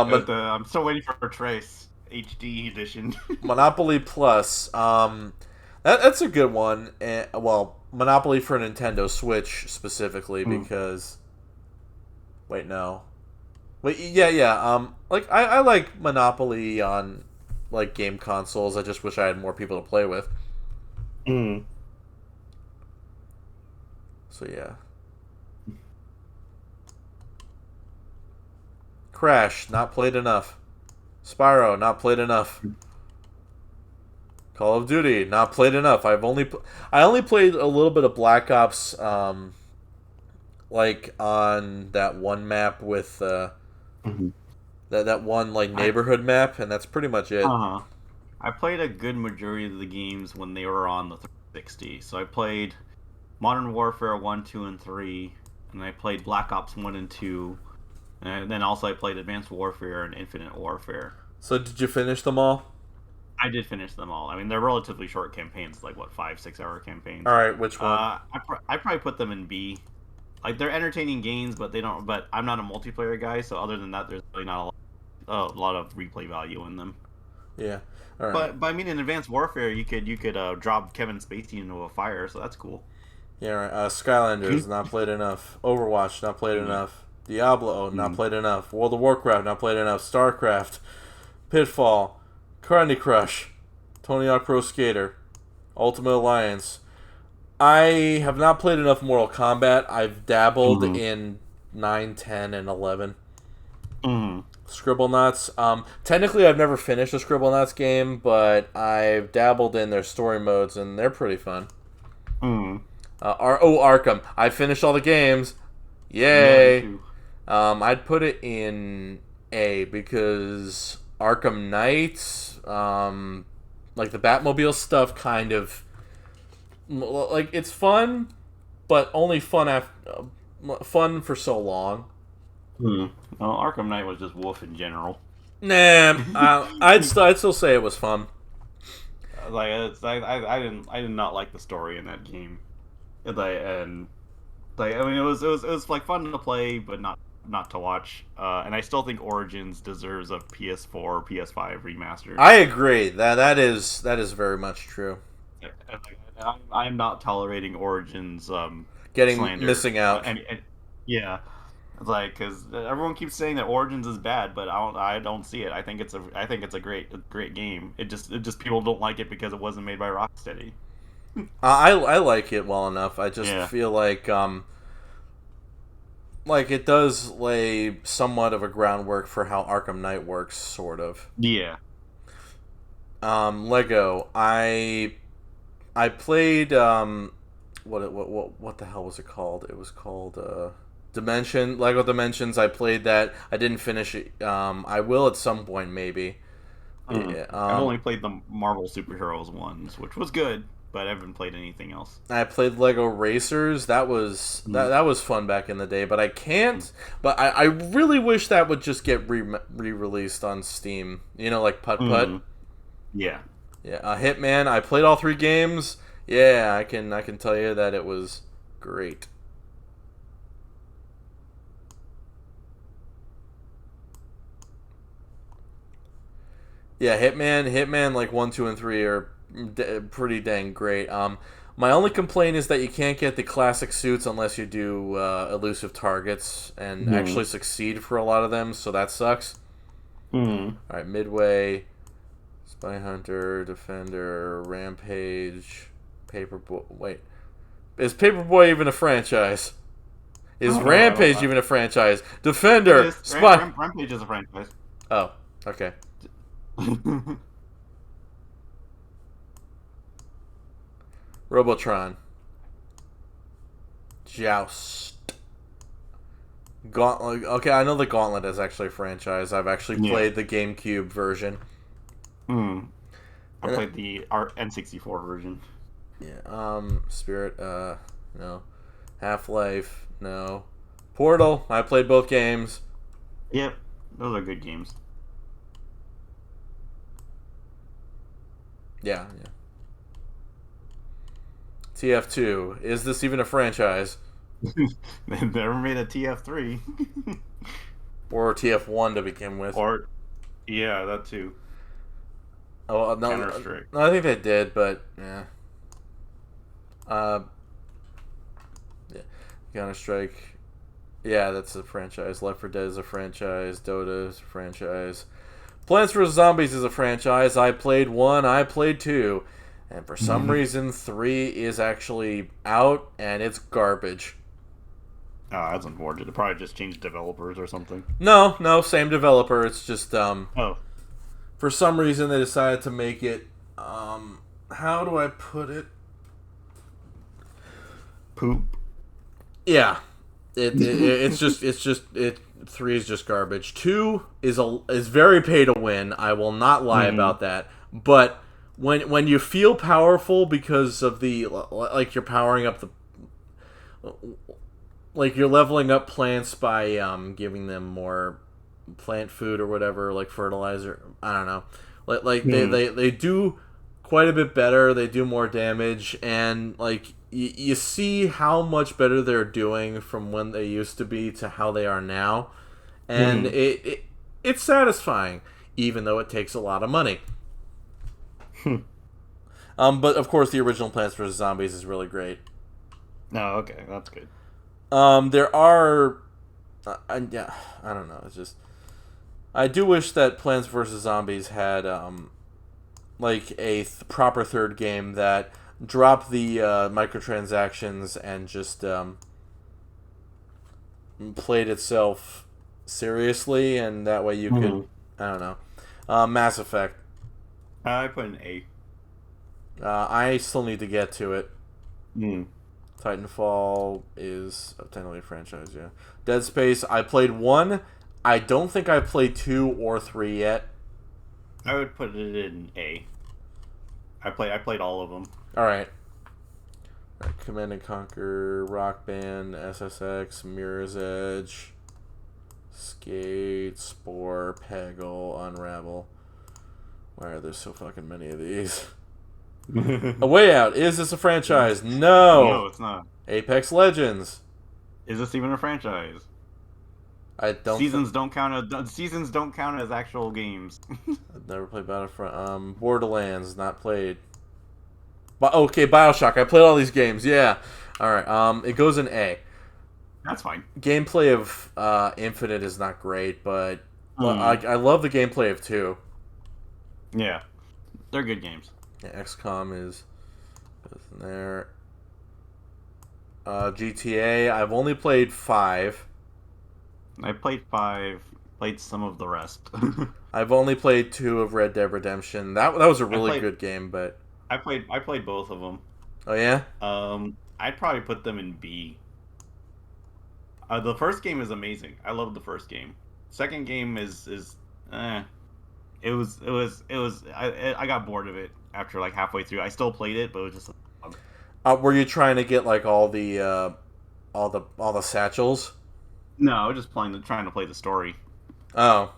But I'm still waiting for Trace HD edition. Monopoly Plus. That's a good one. Well, Monopoly for Nintendo Switch specifically Hmm. because wait, no, wait, yeah. Like I like Monopoly on like game consoles. I just wish I had more people to play with. Hmm. So yeah. Crash, not played enough. Spyro, not played enough. Call of Duty, not played enough. I only played a little bit of Black Ops, like on that one map with Mhm. that one like I neighborhood map, and that's pretty much it. uh I played a good majority of the games when they were on the 360. So I played Modern Warfare 1, 2, and 3, and I played Black Ops 1 and 2, and then also I played Advanced Warfare and Infinite Warfare. So did you finish them all? I did finish them all. I mean, they're relatively short campaigns, like what 5, 6 hour All campaigns. right, which one? I probably put them in B. Like they're entertaining games, but they don't. But I'm not a multiplayer guy, so other than that, there's really not a lot of replay value in them. Yeah. All right. But I mean, in Advanced Warfare, you could drop Kevin Spacey into a fire, so that's cool. Yeah. All right. Skylanders, not played enough. Overwatch, not played Mm, enough. Diablo, not mm, played enough. World of Warcraft, not played enough. Starcraft, Pitfall, Candy Crush, Tony Hawk Pro Skater, Ultimate Alliance. I have not played enough Mortal Kombat. I've dabbled mm, in 9, 10, and 11. mm, Scribblenauts. Technically, I've never finished a Scribblenauts game, but I've dabbled in their story modes, and they're pretty fun. mm. Arkham. I finished all the games. Yeah, me Yay. too. I'd put it in A because Arkham Knight, like the Batmobile stuff, kind of like it's fun, but only fun for so long. Mm. Well, Arkham Knight was just Wolf in general. Nah, I'd still say it was fun. Like I did not like the story in that game. And like I mean it was like fun to play, but not to watch. And I still think Origins deserves a PS4 PS5 remaster. I agree that is very much true. I'm not tolerating Origins Getting slander. missing out. And yeah, it's like because everyone keeps saying that Origins is bad, but I don't see it. I think it's a great game. It just people don't like it because it wasn't made by Rocksteady. I like it well enough. I just Yeah. feel like it does lay somewhat of a groundwork for how Arkham Knight works, sort of. Yeah. Lego. I played what the hell was it called? It was called Dimension Lego Dimensions. I played that. I didn't finish it. I will at some point maybe. Yeah, I've only played the Marvel superheroes ones, which was good, but I haven't played anything else. I played Lego Racers. That was fun back in the day, but I can't. But I really wish that would just get re-released on Steam. You know, like Putt Putt. Mm. Yeah. Yeah, Hitman. I played all three games. Yeah, I can tell you that it was great. Yeah, Hitman, like 1, 2, and 3 are pretty dang great. My only complaint is that you can't get the classic suits unless you do elusive targets and Mm. actually succeed for a lot of them. So that sucks. Mm. All right, Midway, Spy Hunter, Defender, Rampage, Paperboy. Wait, is Paperboy even a franchise? Is I don't Rampage know. even a franchise? It Defender, is. Spy. Rampage is a franchise. Oh, okay. Robotron, Joust, Gauntlet. Okay, I know the Gauntlet is actually a franchise. I've actually Yeah. played the GameCube version. Mm. I And played the N64 version. yeah, Spirit. No. Half Life. No. Portal. I played both games. Yep. Those are good games. Yeah, yeah. TF2. Is this even a franchise? They never made a TF3. Or TF1 to begin with? Or, yeah, that too. Oh no, Counter Strike. no, I think they did, but yeah. Uh, yeah. Counter Strike. Yeah, that's a franchise. Left 4 Dead is a franchise. Dota is a franchise. Plants vs Zombies is a franchise. I played 1. I played 2, and for some reason 3 is actually out, and it's garbage. Oh, that's unfortunate. They probably just changed developers or something. No, no, same developer. It's just Oh, for some reason they decided to make it how do I put it? poop. Yeah. It's just it 3 is just garbage. 2 is very pay to win. I will not lie about that. But when you feel powerful because of the like you're powering up the like you're leveling up plants by giving them more plant food or whatever, like fertilizer. I don't know. Like they do quite a bit better. They do more damage, and like you see how much better they're doing from when they used to be to how they are now, and it's satisfying, even though it takes a lot of money. But of course, the original Plants vs Zombies is really great. No, okay, that's good. There are, yeah, I don't know. It's just I do wish that Plants vs Zombies had like a proper third game that dropped the microtransactions and just played itself seriously, and that way you could, I don't know, Mass Effect. I put an A. I still need to get to it. Mm. Titanfall is technically a franchise, yeah. Dead Space, I played 1. I don't think I played 2 or 3 yet. I would put it in A. I played all of them. Alright. Command and Conquer, Rock Band, SSX, Mirror's Edge, Skate, Spore, Peggle, Unravel. Why are there so fucking many of these? A Way Out. Is this a franchise? No, No. it's not. Apex Legends. Is this even a franchise? I don't think. Seasons don't count as actual games. I've never played Battlefront. Borderlands, not played. Okay, Bioshock. I played all these games. Yeah. All right. It goes in A. That's fine. Gameplay of Infinite is not great, but Mm. I love the gameplay of 2. Yeah, they're good games. Yeah, XCOM is in there. GTA. I've only played 5. I played 5, played some of the rest. I've only played 2 of Red Dead Redemption. That was a I really played good game, but I played both of them. oh yeah. I'd probably put them in B. The first game is amazing. I love the first game. Second game is eh. It was I got bored of it after like halfway through. I still played it, but it was just Were you trying to get like all the satchels? no. I was just trying to play the story. Oh,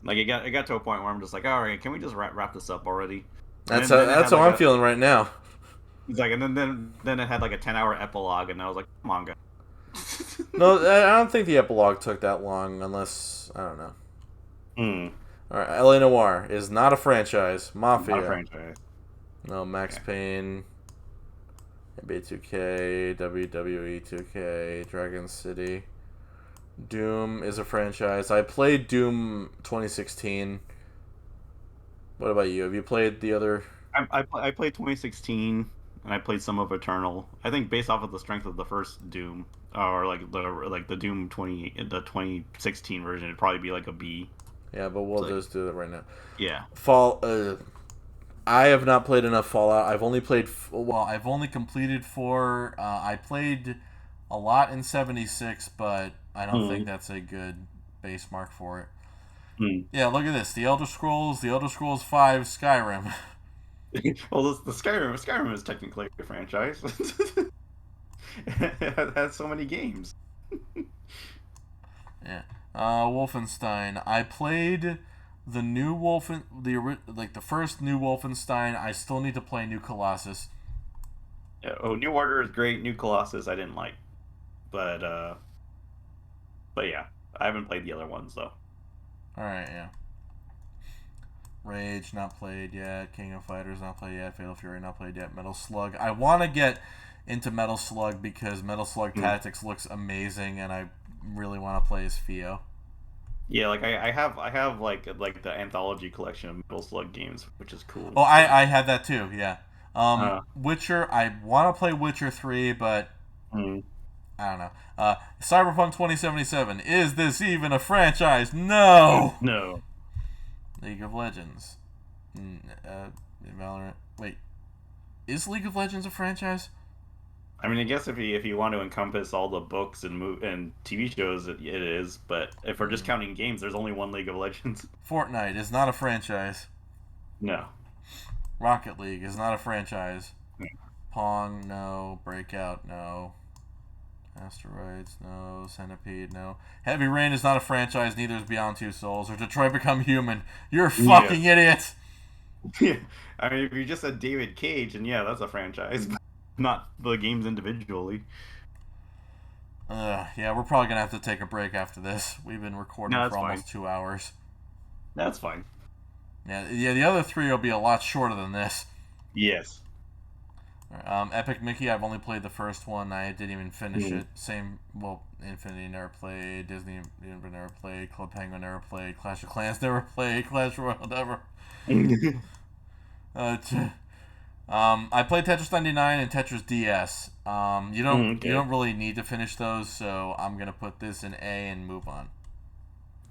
Like it got to a point where I'm just like, all right, can we just wrap this up already? And then it that's had how like I'm feeling right now. it's like, and then it had like a 10-hour epilogue, and I was like, come on, guys. No, I don't think the epilogue took that long, unless I don't know. Hmm. All right, LA Noire is not a franchise. Not a Mafia, franchise. no. Max Okay. Payne, NBA 2K, WWE 2K, Dragon City. Doom is a franchise. I played Doom 2016. What about you? Have you played the other? I played 2016, and I played some of Eternal. I think based off of the strength of the first Doom, or like the Doom 2016 version, it'd probably be like a B. Yeah, but we'll Like, just do that right now. yeah. Fall. I have not played enough Fallout. I've only played. Well, I've only completed 4. I played a lot in 76, but I don't think Mm. that's a good base mark for it. Mm. Yeah, look at this. The Elder Scrolls 5, Skyrim. Well, the Skyrim is technically a franchise. It has so many games. Yeah. Wolfenstein. I played the new the first new Wolfenstein. I still need to play New Colossus. Yeah, oh, New Order is great. New Colossus I didn't like, but yeah, I haven't played the other ones though. All right, yeah. Rage not played yet. King of Fighters not played yet. Fatal Fury not played yet. Metal Slug. I want to get into Metal Slug because Metal Slug Mm. Tactics looks amazing, and I really want to play as Fio. Yeah, like I have like the anthology collection of Metal Slug games, which is cool. Oh, I had that too. Yeah. Uh, Witcher. I want to play Witcher 3, but mm. I don't know. Cyberpunk 2077. Is this even a franchise? No. No. League of Legends. Valorant. Wait, is League of Legends a franchise? I mean, I guess if you want to encompass all the books and TV shows, it is. But if we're just counting games, there's only one League of Legends. Fortnite is not a franchise. No. Rocket League is not a franchise. Pong, no. Breakout, no. Asteroids, no. Centipede, no. Heavy Rain is not a franchise, neither is Beyond Two Souls or Detroit Become Human. You're a fucking idiot. Yeah. I mean, if you just said David Cage, and yeah, that's a franchise, but not the games individually. Yeah, we're probably gonna have to take a break after this. We've been recording No, for that's fine. almost 2 hours. That's fine. Yeah. The other 3 will be a lot shorter than this. Yes. Epic Mickey, I've only played the first one. I didn't even finish it. Same, well, Infinity never played, Disney never played, Club Penguin never played, Clash of Clans never played, Clash Royale never. I played Tetris 99 and Tetris DS. You don't really need to finish those, so I'm gonna put this in A and move on.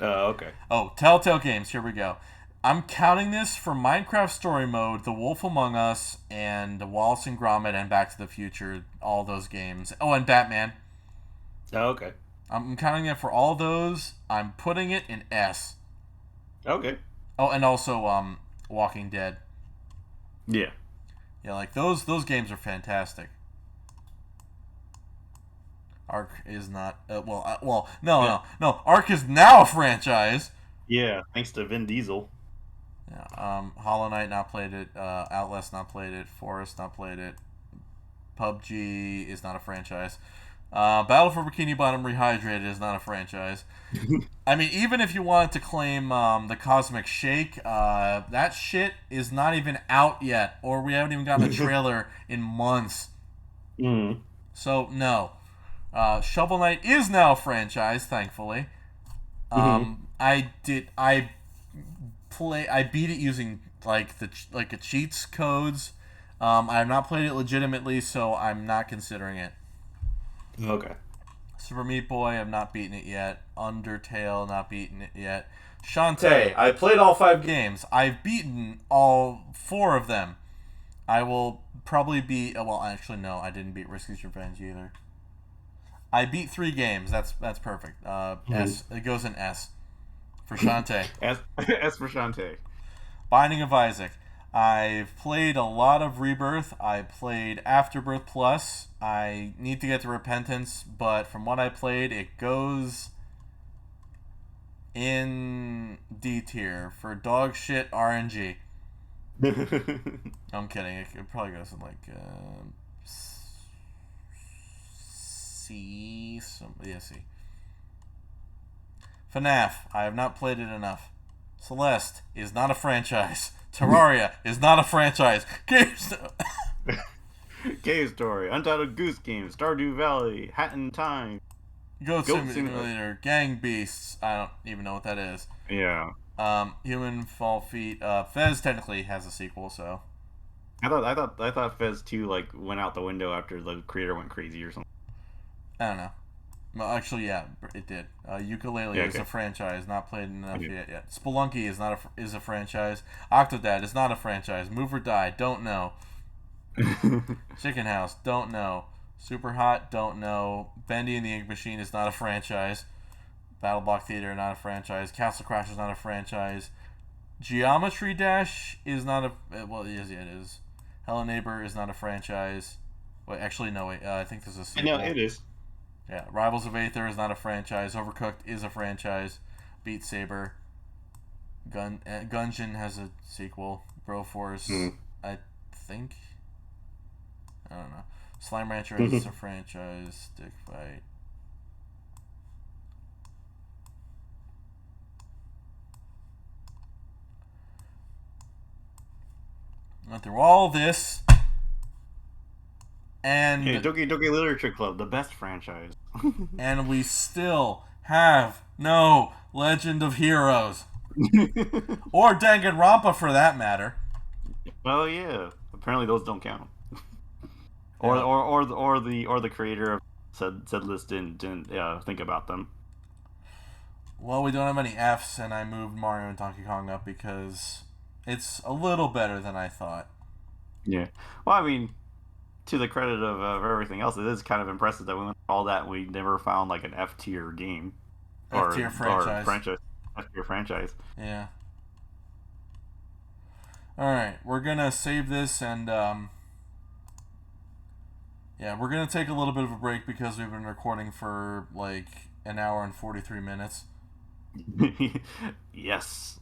Okay. Oh, Telltale Games. Here we go. I'm counting this for Minecraft Story Mode, The Wolf Among Us, and Wallace and Gromit, and Back to the Future. All those games. Oh, and Batman. Okay. I'm counting it for all those. I'm putting it in S. Okay. Oh, and also Walking Dead. Yeah. Yeah, like those games are fantastic. Ark is not. No. Ark is now a franchise. Yeah, thanks to Vin Diesel. Yeah. Hollow Knight not played it. Outlast not played it. Forest not played it. PUBG is not a franchise. Battle for Bikini Bottom Rehydrated is not a franchise. I mean, even if you wanted to claim the Cosmic Shake, that shit is not even out yet, or we haven't even gotten a trailer in months. Mm. So no, Shovel Knight is now a franchise, thankfully. I beat it using like a cheats codes. I have not played it legitimately, so I'm not considering it. Okay. Super Meat Boy, I've not beaten it yet. Undertale, not beaten it yet. Shantae, I played all 5 games. I've beaten all 4 of them. I will probably beat. Well, actually, no, I didn't beat Risky's Revenge either. I beat 3 games. That's perfect. S. It goes in S for Shantae. S for Shantae. Binding of Isaac. I've played a lot of Rebirth. I played Afterbirth Plus. I need to get to Repentance, but from what I played, it goes in D tier for dog shit RNG. I'm kidding. It probably goes in like C. C. FNAF. I have not played it enough. Celeste is not a franchise. Terraria is not a franchise. Cave Story, Untitled Goose Game, Stardew Valley, Hat in Time, Goat Simulator, Gang Beasts. I don't even know what that is. Yeah. Human Fall Feet. Fez technically has a sequel, so. I thought Fez 2 like went out the window after the creator went crazy or something. I don't know. Well, actually, yeah, it did. Ukulele is a franchise, not played enough yet. Spelunky is a franchise. Octodad is not a franchise. Move or Die, don't know. Chicken House, don't know. Super Hot, don't know. Bendy and the Ink Machine is not a franchise. Battle Block Theater, not a franchise. Castle Crash is not a franchise. Geometry Dash is not a. Well, it is. Hello Neighbor is not a franchise. Wait, actually, no, wait. I think this is a sequel. No, it is. Yeah, Rivals of Aether is not a franchise. Overcooked is a franchise. Beat Saber. Gungeon has a sequel. Broforce, I think. I don't know. Slime Rancher is a franchise. Stick Fight. Went through all this. And Doki Doki Literature Club, the best franchise. And we still have no Legend of Heroes. Or Danganronpa for that matter. Well, yeah. Apparently those don't count. Or the creator of said list didn't think about them. Well, we don't have any Fs, and I moved Mario and Donkey Kong up because it's a little better than I thought. Yeah. Well, I mean, to the credit of everything else, it is kind of impressive that we went through all that and we never found like an F tier game. F tier franchise. F tier franchise. Yeah. Alright, we're gonna save this and we're gonna take a little bit of a break because we've been recording for like an hour and 43 minutes. Yes.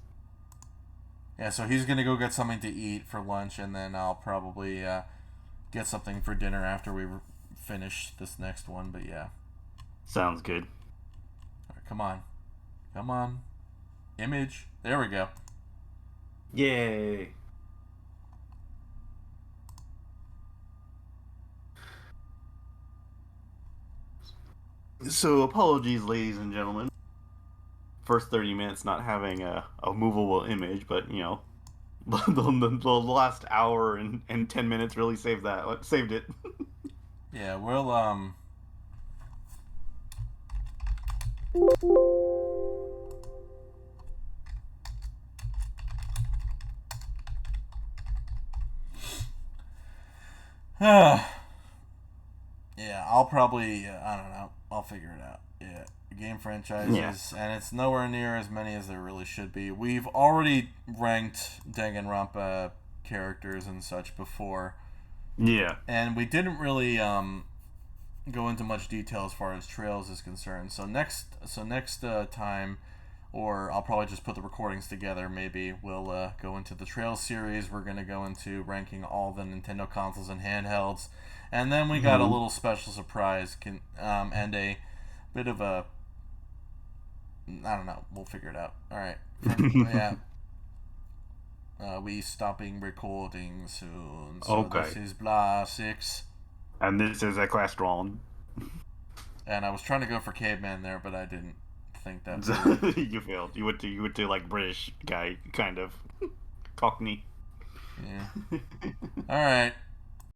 Yeah, so he's gonna go get something to eat for lunch, and then I'll probably get something for dinner after we finish this next one. But yeah, sounds good. All right, come on, image. There we go. Yay. So apologies, ladies and gentlemen. First 30 minutes not having a movable image, but you know, the last hour and 10 minutes really saved it. Yeah, we'll yeah, I'll probably I don't know. I'll figure it out. Yeah. Game franchises, and it's nowhere near as many as there really should be. We've already ranked Danganronpa characters and such before. Yeah. And we didn't really go into much detail as far as Trails is concerned. So next time, or I'll probably just put the recordings together. Maybe we'll go into the Trails series. We're gonna go into ranking all the Nintendo consoles and handhelds, and then we got a little special surprise and a bit of a, I don't know. We'll figure it out. All right. Yeah. We stopping recording soon. So Okay. this is Blah 6. And this is Equestron. And I was trying to go for caveman there, but I didn't think that. You failed. You went to like British guy kind of Cockney. Yeah. All right.